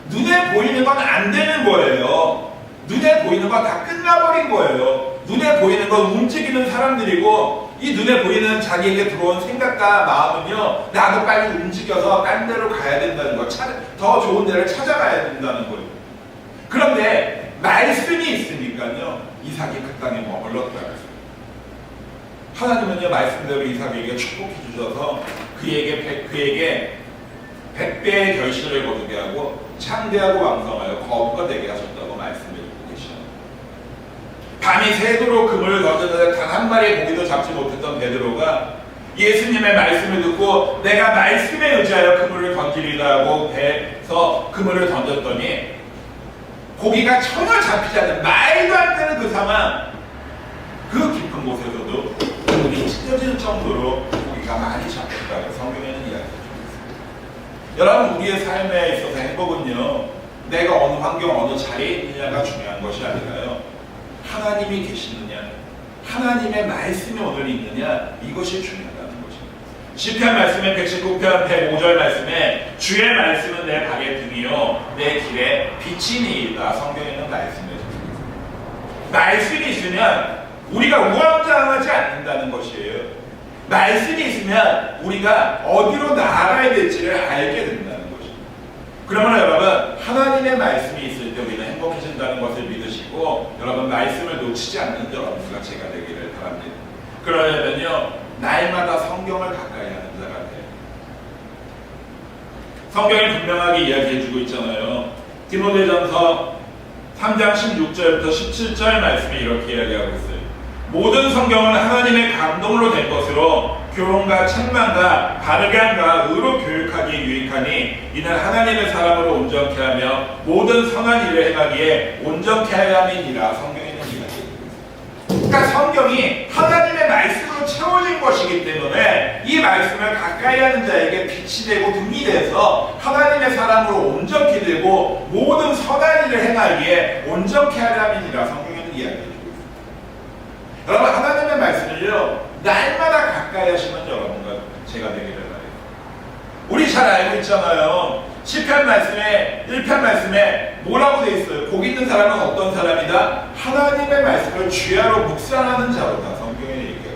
눈에 보이는 건 안 되는 거예요. 눈에 보이는 건 다 끝나버린 거예요. 눈에 보이는 건 움직이는 사람들이고 이 눈에 보이는 자기에게 들어온 생각과 마음은요, 나도 빨리 움직여서 딴 데로 가야 된다는 거, 더 좋은 데를 찾아가야 된다는 거예요. 그런데 말씀이 있으니까요, 이삭이 그 땅에 머물렀다. 하나님은요, 말씀대로 이삭에게 축복해 주셔서 그에게 100배의 결실을 거두게 하고 창대하고 왕성하여 거부가 되게 하셨다고 말씀해 주고 계시죠. 밤이 새도록 그물을 던졌는데 단 한 마리의 고기도 잡지 못했던 베드로가 예수님의 말씀을 듣고 내가 말씀에 의지하여 그물을 던지리다 하고 배에서 그물을 던졌더니 고기가 전혀 잡히지 않는 말도 안 되는 그 상황, 그 깊은 곳에서도 그물이 찢어질 정도로 고기가 많이 잡혔다고 성경에는 이야기합니다. 여러분, 우리의 삶에 있어서 행복은요, 내가 어느 환경, 어느 자리에 있느냐가 중요한 것이 아니라요, 하나님이 계시느냐, 하나님의 말씀이 오늘 있느냐, 이것이 중요하다는 것입니다. 시편 말씀에 119편 105절 말씀에 주의 말씀은 내 발의 등이요 내 길에 빛이니이다. 성경에는 말씀해 줍니다. 말씀이 있으면 우리가 우왕좌왕하지 않는다는 것이에요. 말씀이 있으면 우리가 어디로 나아가야 될지를 알게 된다는 것입니다. 그러면 여러분, 하나님의 말씀이 있을 때 우리는 행복해진다는 것을 믿으시고 여러분, 말씀을 놓치지 않는 여러분과 제가 되기를 바랍니다. 그러려면요, 날마다 성경을 가까이 하는 자가 돼요. 성경이 분명하게 이야기해주고 있잖아요. 디모데전서 3장 16절부터 17절 말씀이 이렇게 이야기하고 있어요. 모든 성경은 하나님의 감동으로 된 것으로 교훈과 책망과 바르게 함과 의로 교육하기에 유익하니 이는 하나님의 사람으로 온전케 하며 모든 선한 일을 행하기에 온전케 하려 함이니라. 성경에는 이야기합니다. 그러니까 성경이 하나님의 말씀으로 채워진 것이기 때문에 이 말씀을 가까이 하는 자에게 빛이 되고 등이 돼서 하나님의 사람으로 온전케 되고 모든 선한 일을 행하기에 온전케 하려 함이니라. 성경에는 이야기합니다. 여러분, 하나님의 말씀을요, 날마다 가까이 하시는 여러분과 제가 되기를 바래요. 우리 잘 알고 있잖아요. 시편 말씀에 1편 말씀에 뭐라고 되어 있어요? 복 있는 사람은 어떤 사람이다? 하나님의 말씀을 주야로 묵상하는 자로다. 성경에 얘기해요.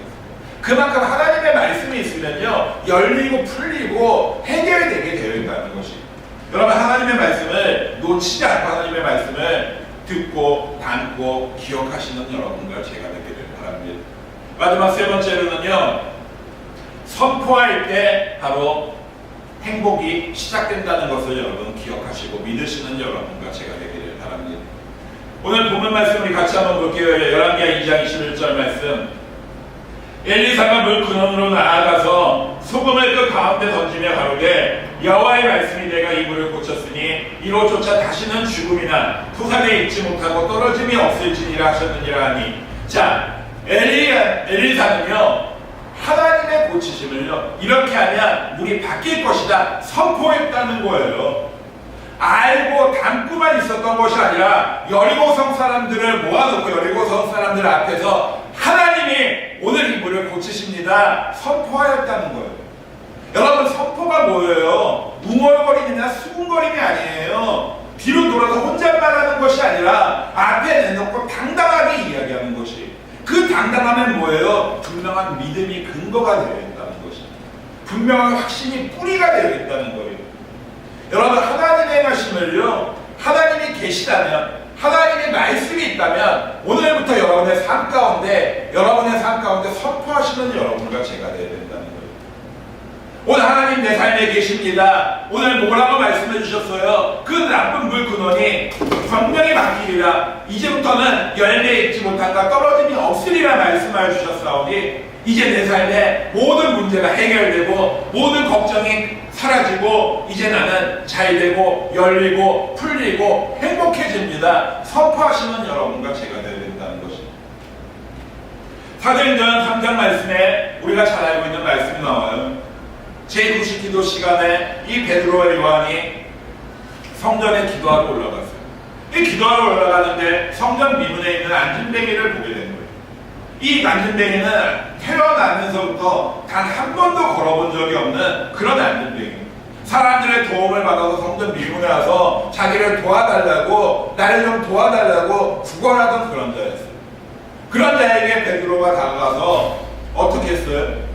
그만큼 하나님의 말씀이 있으면요, 열리고 풀리고 해결되게 되어 있다는 것이. 여러분, 하나님의 말씀을 놓치지 않고 하나님의 말씀을 듣고 담고 기억하시는 여러분과 제가 되기를 바랍니다. 마지막 세 번째로는요, 선포할 때 바로 행복이 시작된다는 것을 여러분 기억하시고 믿으시는 여러분과 제가 되기를 바랍니다. 오늘 본문 말씀 우리 같이 한번 볼게요. 열왕기하 2장 21절 말씀. 엘리사가 물 근원으로 나아가서 소금을 그 가운데 던지며 가로되 여호와의 말씀이 내가 이 물을 고쳤으니 이로조차 다시는 죽음이나 토산에 있지 못하고 떨어짐이 없을지니라 하셨느니라 하니. 자, 엘리사는요, 하나님의 고치심을요, 이렇게 하면 물이 바뀔 것이다 선포했다는 거예요. 알고 담고만 있었던 것이 아니라 여리고성 사람들을 모아놓고 여리고성 사람들 앞에서 하나님이 오늘 이 물을 고치십니다 선포하였다는 거예요. 여러분, 선포가 뭐예요? 웅얼거림이나 수군거림이 아니에요. 뒤로 돌아서 혼잣말하는 것이 아니라 앞에 내놓고 당당하게 이야기하는 것이. 그 당당함은 뭐예요? 분명한 믿음이 근거가 되어 있다는 것입니다. 분명한 확신이 뿌리가 되어 있다는 거예요. 여러분, 하나님의 말씀을요, 하나님이 계시다면, 하나님의 말씀이 있다면 오늘부터 여러분의 삶 가운데 선포하시는 여러분과 제가 되어야 된다는 거예요. 오늘 하나님 내 삶에 계십니다. 오늘 뭐라고 말씀해 주셨어요? 그 나쁜 물 근원이 분명히 바뀌리라. 이제부터는 열매 있지 못한가 떨어짐이 없으리라 말씀하여 주셨사오니 이제 내 삶에 모든 문제가 해결되고 모든 걱정이 사라지고 이제 나는 잘되고 열리고 풀리고 행복해집니다. 선포하시는 여러분과 제가 되어야 된다는 것입니다. 사도행전 3장 말씀에 우리가 잘 알고 있는 말씀이 나와요. 제9시 기도 시간에 이 베드로와 요한이 성전에 기도하러 올라갔어요. 이 기도하러 올라가는데 성전 미문에 있는 안진뱅이를 보게 된 거예요. 이 안진뱅이는 태어나면서부터 단 한 번도 걸어본 적이 없는 그런 안진뱅이. 사람들의 도움을 받아서 성전 밀문에 와서 자기를 도와달라고, 나를 좀 도와달라고 구걸하던 그런 자였어요. 그런 자에게 베드로가 다가가서 어떻게 했어요?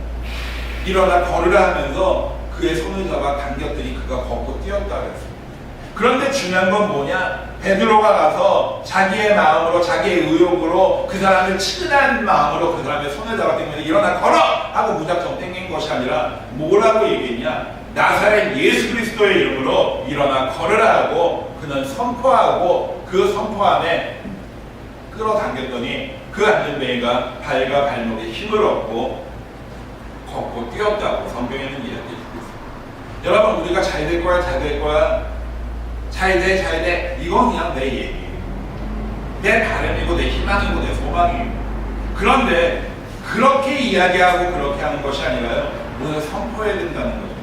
일어나 걸으라 하면서 그의 손을 잡아 당겼더니 그가 걷고 뛰었다 그랬어요. 그런데 중요한 건 뭐냐? 베드로가 가서 자기의 마음으로, 자기의 의욕으로 그 사람을 치근한 마음으로 그 사람의 손을 잡아 당기면서 일어나 걸어! 하고 무작정 당긴 것이 아니라 뭐라고 얘기했냐? 나사렛 예수 그리스도의 이름으로 일어나 걸으라 하고 그는 선포하고 그 선포함에 끌어당겼더니 그 안전뱅이가 발과 발목에 힘을 얻고 걷고 뛰었다고 성경에는 이야기해주고 있습니다. 여러분, 우리가 잘 될 거야, 잘 될 거야, 잘 돼, 이건 그냥 내 얘기예요. 내 바람이고 내 희망이고 내 소망이에요. 그런데 그렇게 이야기하고 그렇게 하는 것이 아니라요, 오늘 선포해야 된다는 거죠.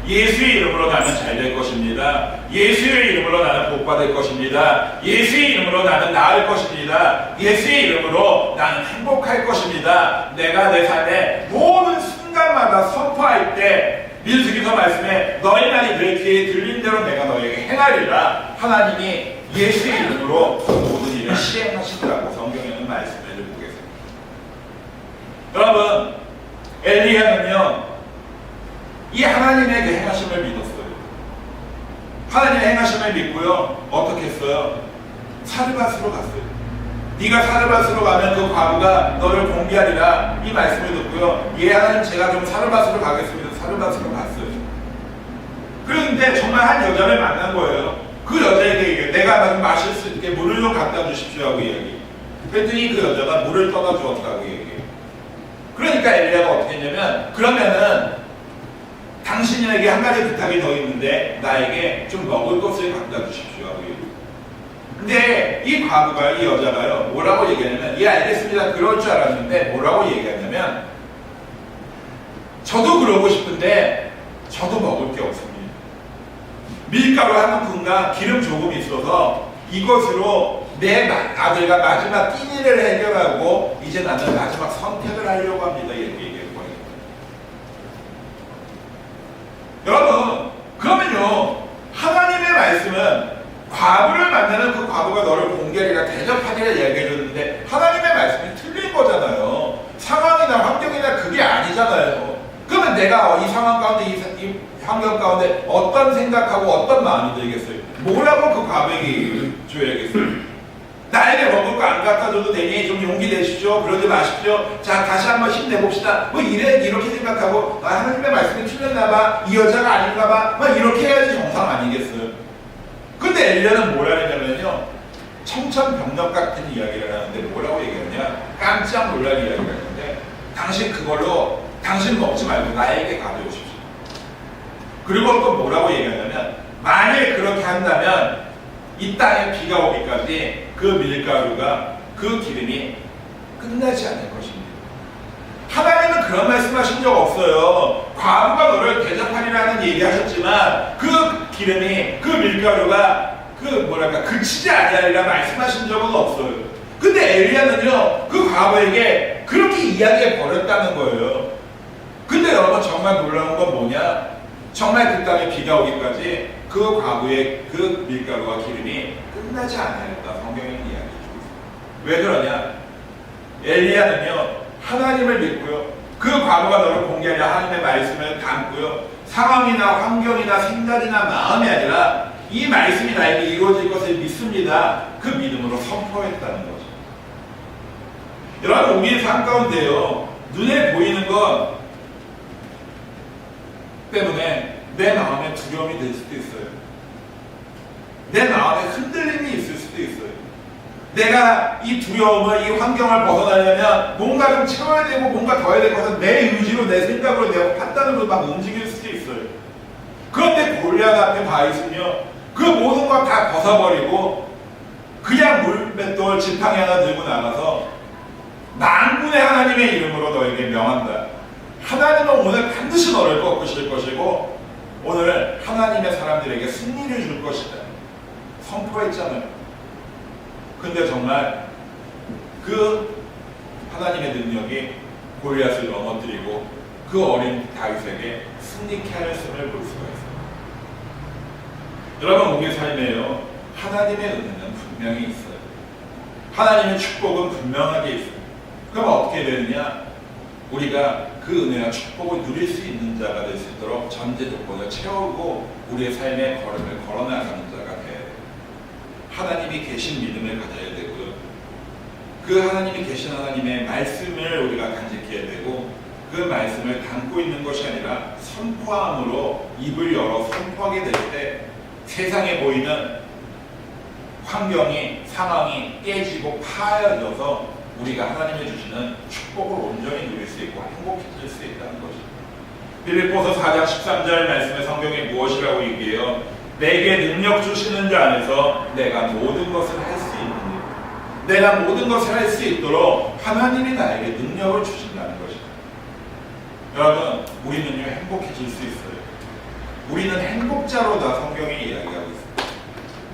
예수의 이름으로 나는 잘 될 것입니다. 예수의 이름으로 나는 복 받을 것입니다. 예수의 이름으로 나는 나을 것입니다. 예수의 이름으로 나는 행복할 것입니다. 내가 내 삶의 모든 순간마다 선포할 때 민수기서 말씀에 너희 말이 내 귀에 들린 대로 내가 너에게 행하리라. 하나님이 예수의 이름으로 모든 일을 시행하시더라고 성경에는 말씀을 보겠습니다. 여러분, 엘리야는요, 이 하나님의 그 행하심을 믿었어요. 하나님의 행하심을 믿고요, 어떻게 했어요? 사르밧으로 갔어요. 네가 사르밧으로 가면 그 과부가 너를 공개하리라, 이 말씀을 듣고요, 예 하나님 제가 좀 사르밧으로 가겠습니다. 사르밧으로 갔어요. 그런데 정말 한 여자를 만난 거예요. 그 여자에게 얘기해요. 내가 마실 수 있게 물을 좀 갖다 주십시오 하고 얘기해요. 그랬더니 그 여자가 물을 떠다 주었다고 얘기해요. 그러니까 엘리야가 어떻게 했냐면, 그러면은 당신에게 한 가지 부탁이 더 있는데 나에게 좀 먹을 것을 갖다 주십시오 하고 얘기해요. 근데 이 과부가, 이 여자가요, 뭐라고 얘기하냐면, 예 알겠습니다, 그럴 줄 알았는데 뭐라고 얘기하냐면, 저도 그러고 싶은데 저도 먹을 게 없습니다. 밀가루 한 움큼과 기름 조금 있어서 이것으로 내 아들과 마지막 끼니를 해결하고 이제 나는 마지막 선택을 하려고 합니다. 이렇게 얘기할 거예요. 여러분, 그러면요, 하나님의 말씀은 과부를 만나는 그 과부가 너를 공개하리라, 대접하리라 얘기해줬는데 하나님의 말씀이 틀린 거잖아요. 상황이나 환경이나 그게 아니잖아요. 그러면 내가 이 상황 가운데, 이 환경 가운데 어떤 생각하고 어떤 마음이 들겠어요? 뭐라고 그 과부에게 줘야겠어요? 나에게 먹을 거 안 갖다 줘도 되니 좀 용기 내십시오. 그러지 마십시오. 자, 다시 한번 힘내봅시다. 뭐 이렇게 생각하고, 아, 하나님의 말씀이 틀렸나봐, 이 여자가 아닌가봐, 막 이렇게 해야지 정상 아니겠어요? 근데 엘리야는 뭐라 했냐면요, 청천벽력 같은 이야기를 하는데 뭐라고 얘기하냐, 깜짝 놀랄 이야기를 하는데, 당신 그걸로 당신 먹지 말고 나에게 가져오십시오. 그리고 또 뭐라고 얘기하냐면, 만일 그렇게 한다면 이 땅에 비가 오기까지 그 밀가루가, 그 기름이 끝나지 않을 것입니다. 하나님은 그런 말씀하신 적 없어요. 과부가 너를 대접하리라는 얘기하셨지만 그 기름이, 그 밀가루가 그치지 아니하리라 말씀하신 적은 없어요. 근데 엘리야는요, 그 과부에게 그렇게 이야기해 버렸다는 거예요. 근데 여러분, 정말 놀라운 건 뭐냐? 정말 그 땅에 비가 오기까지 그 과부의 그 밀가루와 기름이 끝나지 않았다. 성경에는 이야기해주고 있습니다. 왜 그러냐? 엘리야는요, 하나님을 믿고요, 그 과부가 너를 공개하려 하나님의 말씀을 담고요, 상황이나 환경이나 생각이나 마음이 아니라 이 말씀이 나에게 이루어질 것을 믿습니다. 그 믿음으로 선포했다는 거죠. 여러분, 우리의 삶 가운데요, 눈에 보이는 것 때문에 내 마음에 두려움이 될 수도 있어요. 내 마음에 흔들림이 있을 수도 있어요. 내가 이 두려움을, 이 환경을 벗어나려면 뭔가 좀 채워야 되고 뭔가 더 해야 될 것은 내 의지로, 내 생각으로, 내 판단으로 막 움직일 수도 있어요. 그런데 골리앗 앞에 가 있으며 그 모든 것 다 벗어버리고 그냥 물맷돌 지팡이 하나 들고 나가서 만군의 하나님의 이름으로 너에게 명한다. 하나님은 오늘 반드시 너를 꺾으실 것이고 오늘 하나님의 사람들에게 승리를 줄 것이다. 선포했잖아요. 근데 정말 그 하나님의 능력이 골리앗을 넘어뜨리고 그 어린 다윗에게 승리케 하였음을 볼 수가 있어요. 여러분 우리 삶에요 하나님의 은혜는 분명히 있어요. 하나님의 축복은 분명하게 있어요. 그럼 어떻게 되느냐? 우리가 그 은혜와 축복을 누릴 수 있는 자가 될 수 있도록 전제 조건을 채우고 우리의 삶의 걸음을 걸어나가는 자가 돼야 돼요. 하나님이 계신 믿음을 가져야 되고요. 그 하나님이 계신 하나님의 말씀을 우리가 간직해야 되고 그 말씀을 담고 있는 것이 아니라 선포함으로 입을 열어 선포하게 될 때 세상에 보이는 환경이 상황이 깨지고 파여져서 우리가 하나님이 주시는 축복을 온전히 누릴 수 있고 행복해질 수 있다는 것입니다. 빌립보서 4장 13절 말씀의 성경에 무엇이라고 얘기해요? 내게 능력 주시는 자 안에서 내가 모든 것을 할 수 있는 일, 내가 모든 것을 할 수 있도록 하나님이 나에게 능력을 주신다는 것입니다. 여러분, 우리는요 행복해질 수 있어요. 우리는 행복자로다 성경이 이야기하고 있습니다.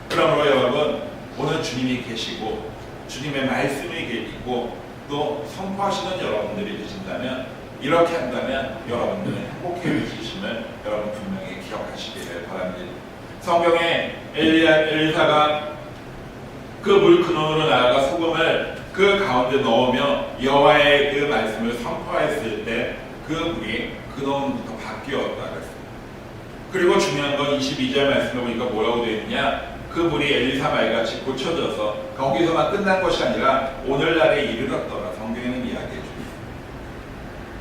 그러므로 여러분, 오늘 주님이 계시고 주님의 말씀이 있고 또 선포하시는 여러분들이 되신다면, 이렇게 한다면 여러분들은 행복해지심을 여러분 분명히 기억하시기를 바랍니다. 성경에 엘리사가 그 물 근원으로 나아가 소금을 그 가운데 넣으며 여호와의 그 말씀을 선포했을 때 그 물이 근원부터 바뀌었다 그랬습니다. 그리고 중요한 건 22절 말씀에 보니까 뭐라고 되어 있느냐? 그 물이 엘리사 말같이 고쳐져서 거기서만 끝난 것이 아니라 오늘날에 이르렀더라. 성경에는 이야기해 줍니다.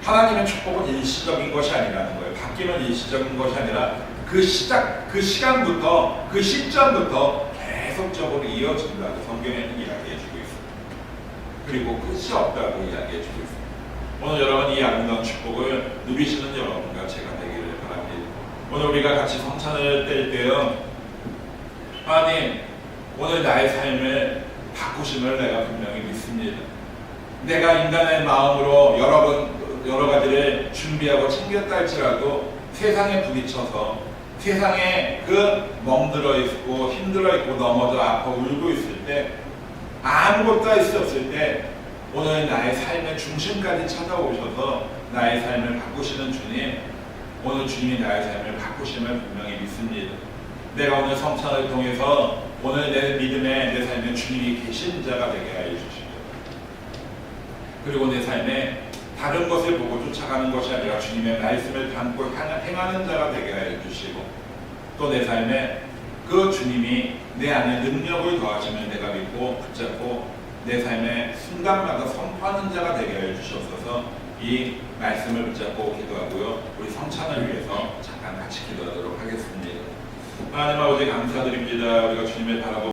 하나님의 축복은 일시적인 것이 아니라는 거예요. 바뀌는 일시적인 것이 아니라 그 시간부터 그 시점부터 계속적으로 이어진다고 성경에는 이야기해 주고 있습니다. 그리고 끝이 없다고 이야기해 주고 있습니다. 오늘 여러분 이 아름다운 축복을 누리시는 여러분과 제가 되기를 바랍니다. 오늘 우리가 같이 성찬을 뗄 때요, 하나님, 오늘 나의 삶을 바꾸심을 내가 분명히 믿습니다. 내가 인간의 마음으로 여러 가지를 준비하고 챙겼다 할지라도 세상에 부딪혀서 세상에 그 멍들어 있고 힘들어 있고 넘어져 아파 울고 있을 때, 아무것도 할 수 없을 때 오늘 나의 삶의 중심까지 찾아오셔서 나의 삶을 바꾸시는 주님, 오늘 주님이 나의 삶을 바꾸심을 분명히 믿습니다. 내가 오늘 성찬을 통해서 오늘 내 믿음에 내 삶에 주님이 계신 자가 되게 하여 주시고, 그리고 내 삶에 다른 것을 보고 쫓아가는 것이 아니라 주님의 말씀을 담고 행하는 자가 되게 하여 주시고, 또 내 삶에 그 주님이 내 안에 능력을 더하시면 내가 믿고 붙잡고 내 삶에 순간마다 선포하는 자가 되게 하여 주시옵소서. 이 말씀을 붙잡고 기도하고요, 우리 성찬을 위해서 잠깐 같이 기도하도록 하겠습니다. 하나님 아버지 감사드립니다. 우리가 주님을 바라보고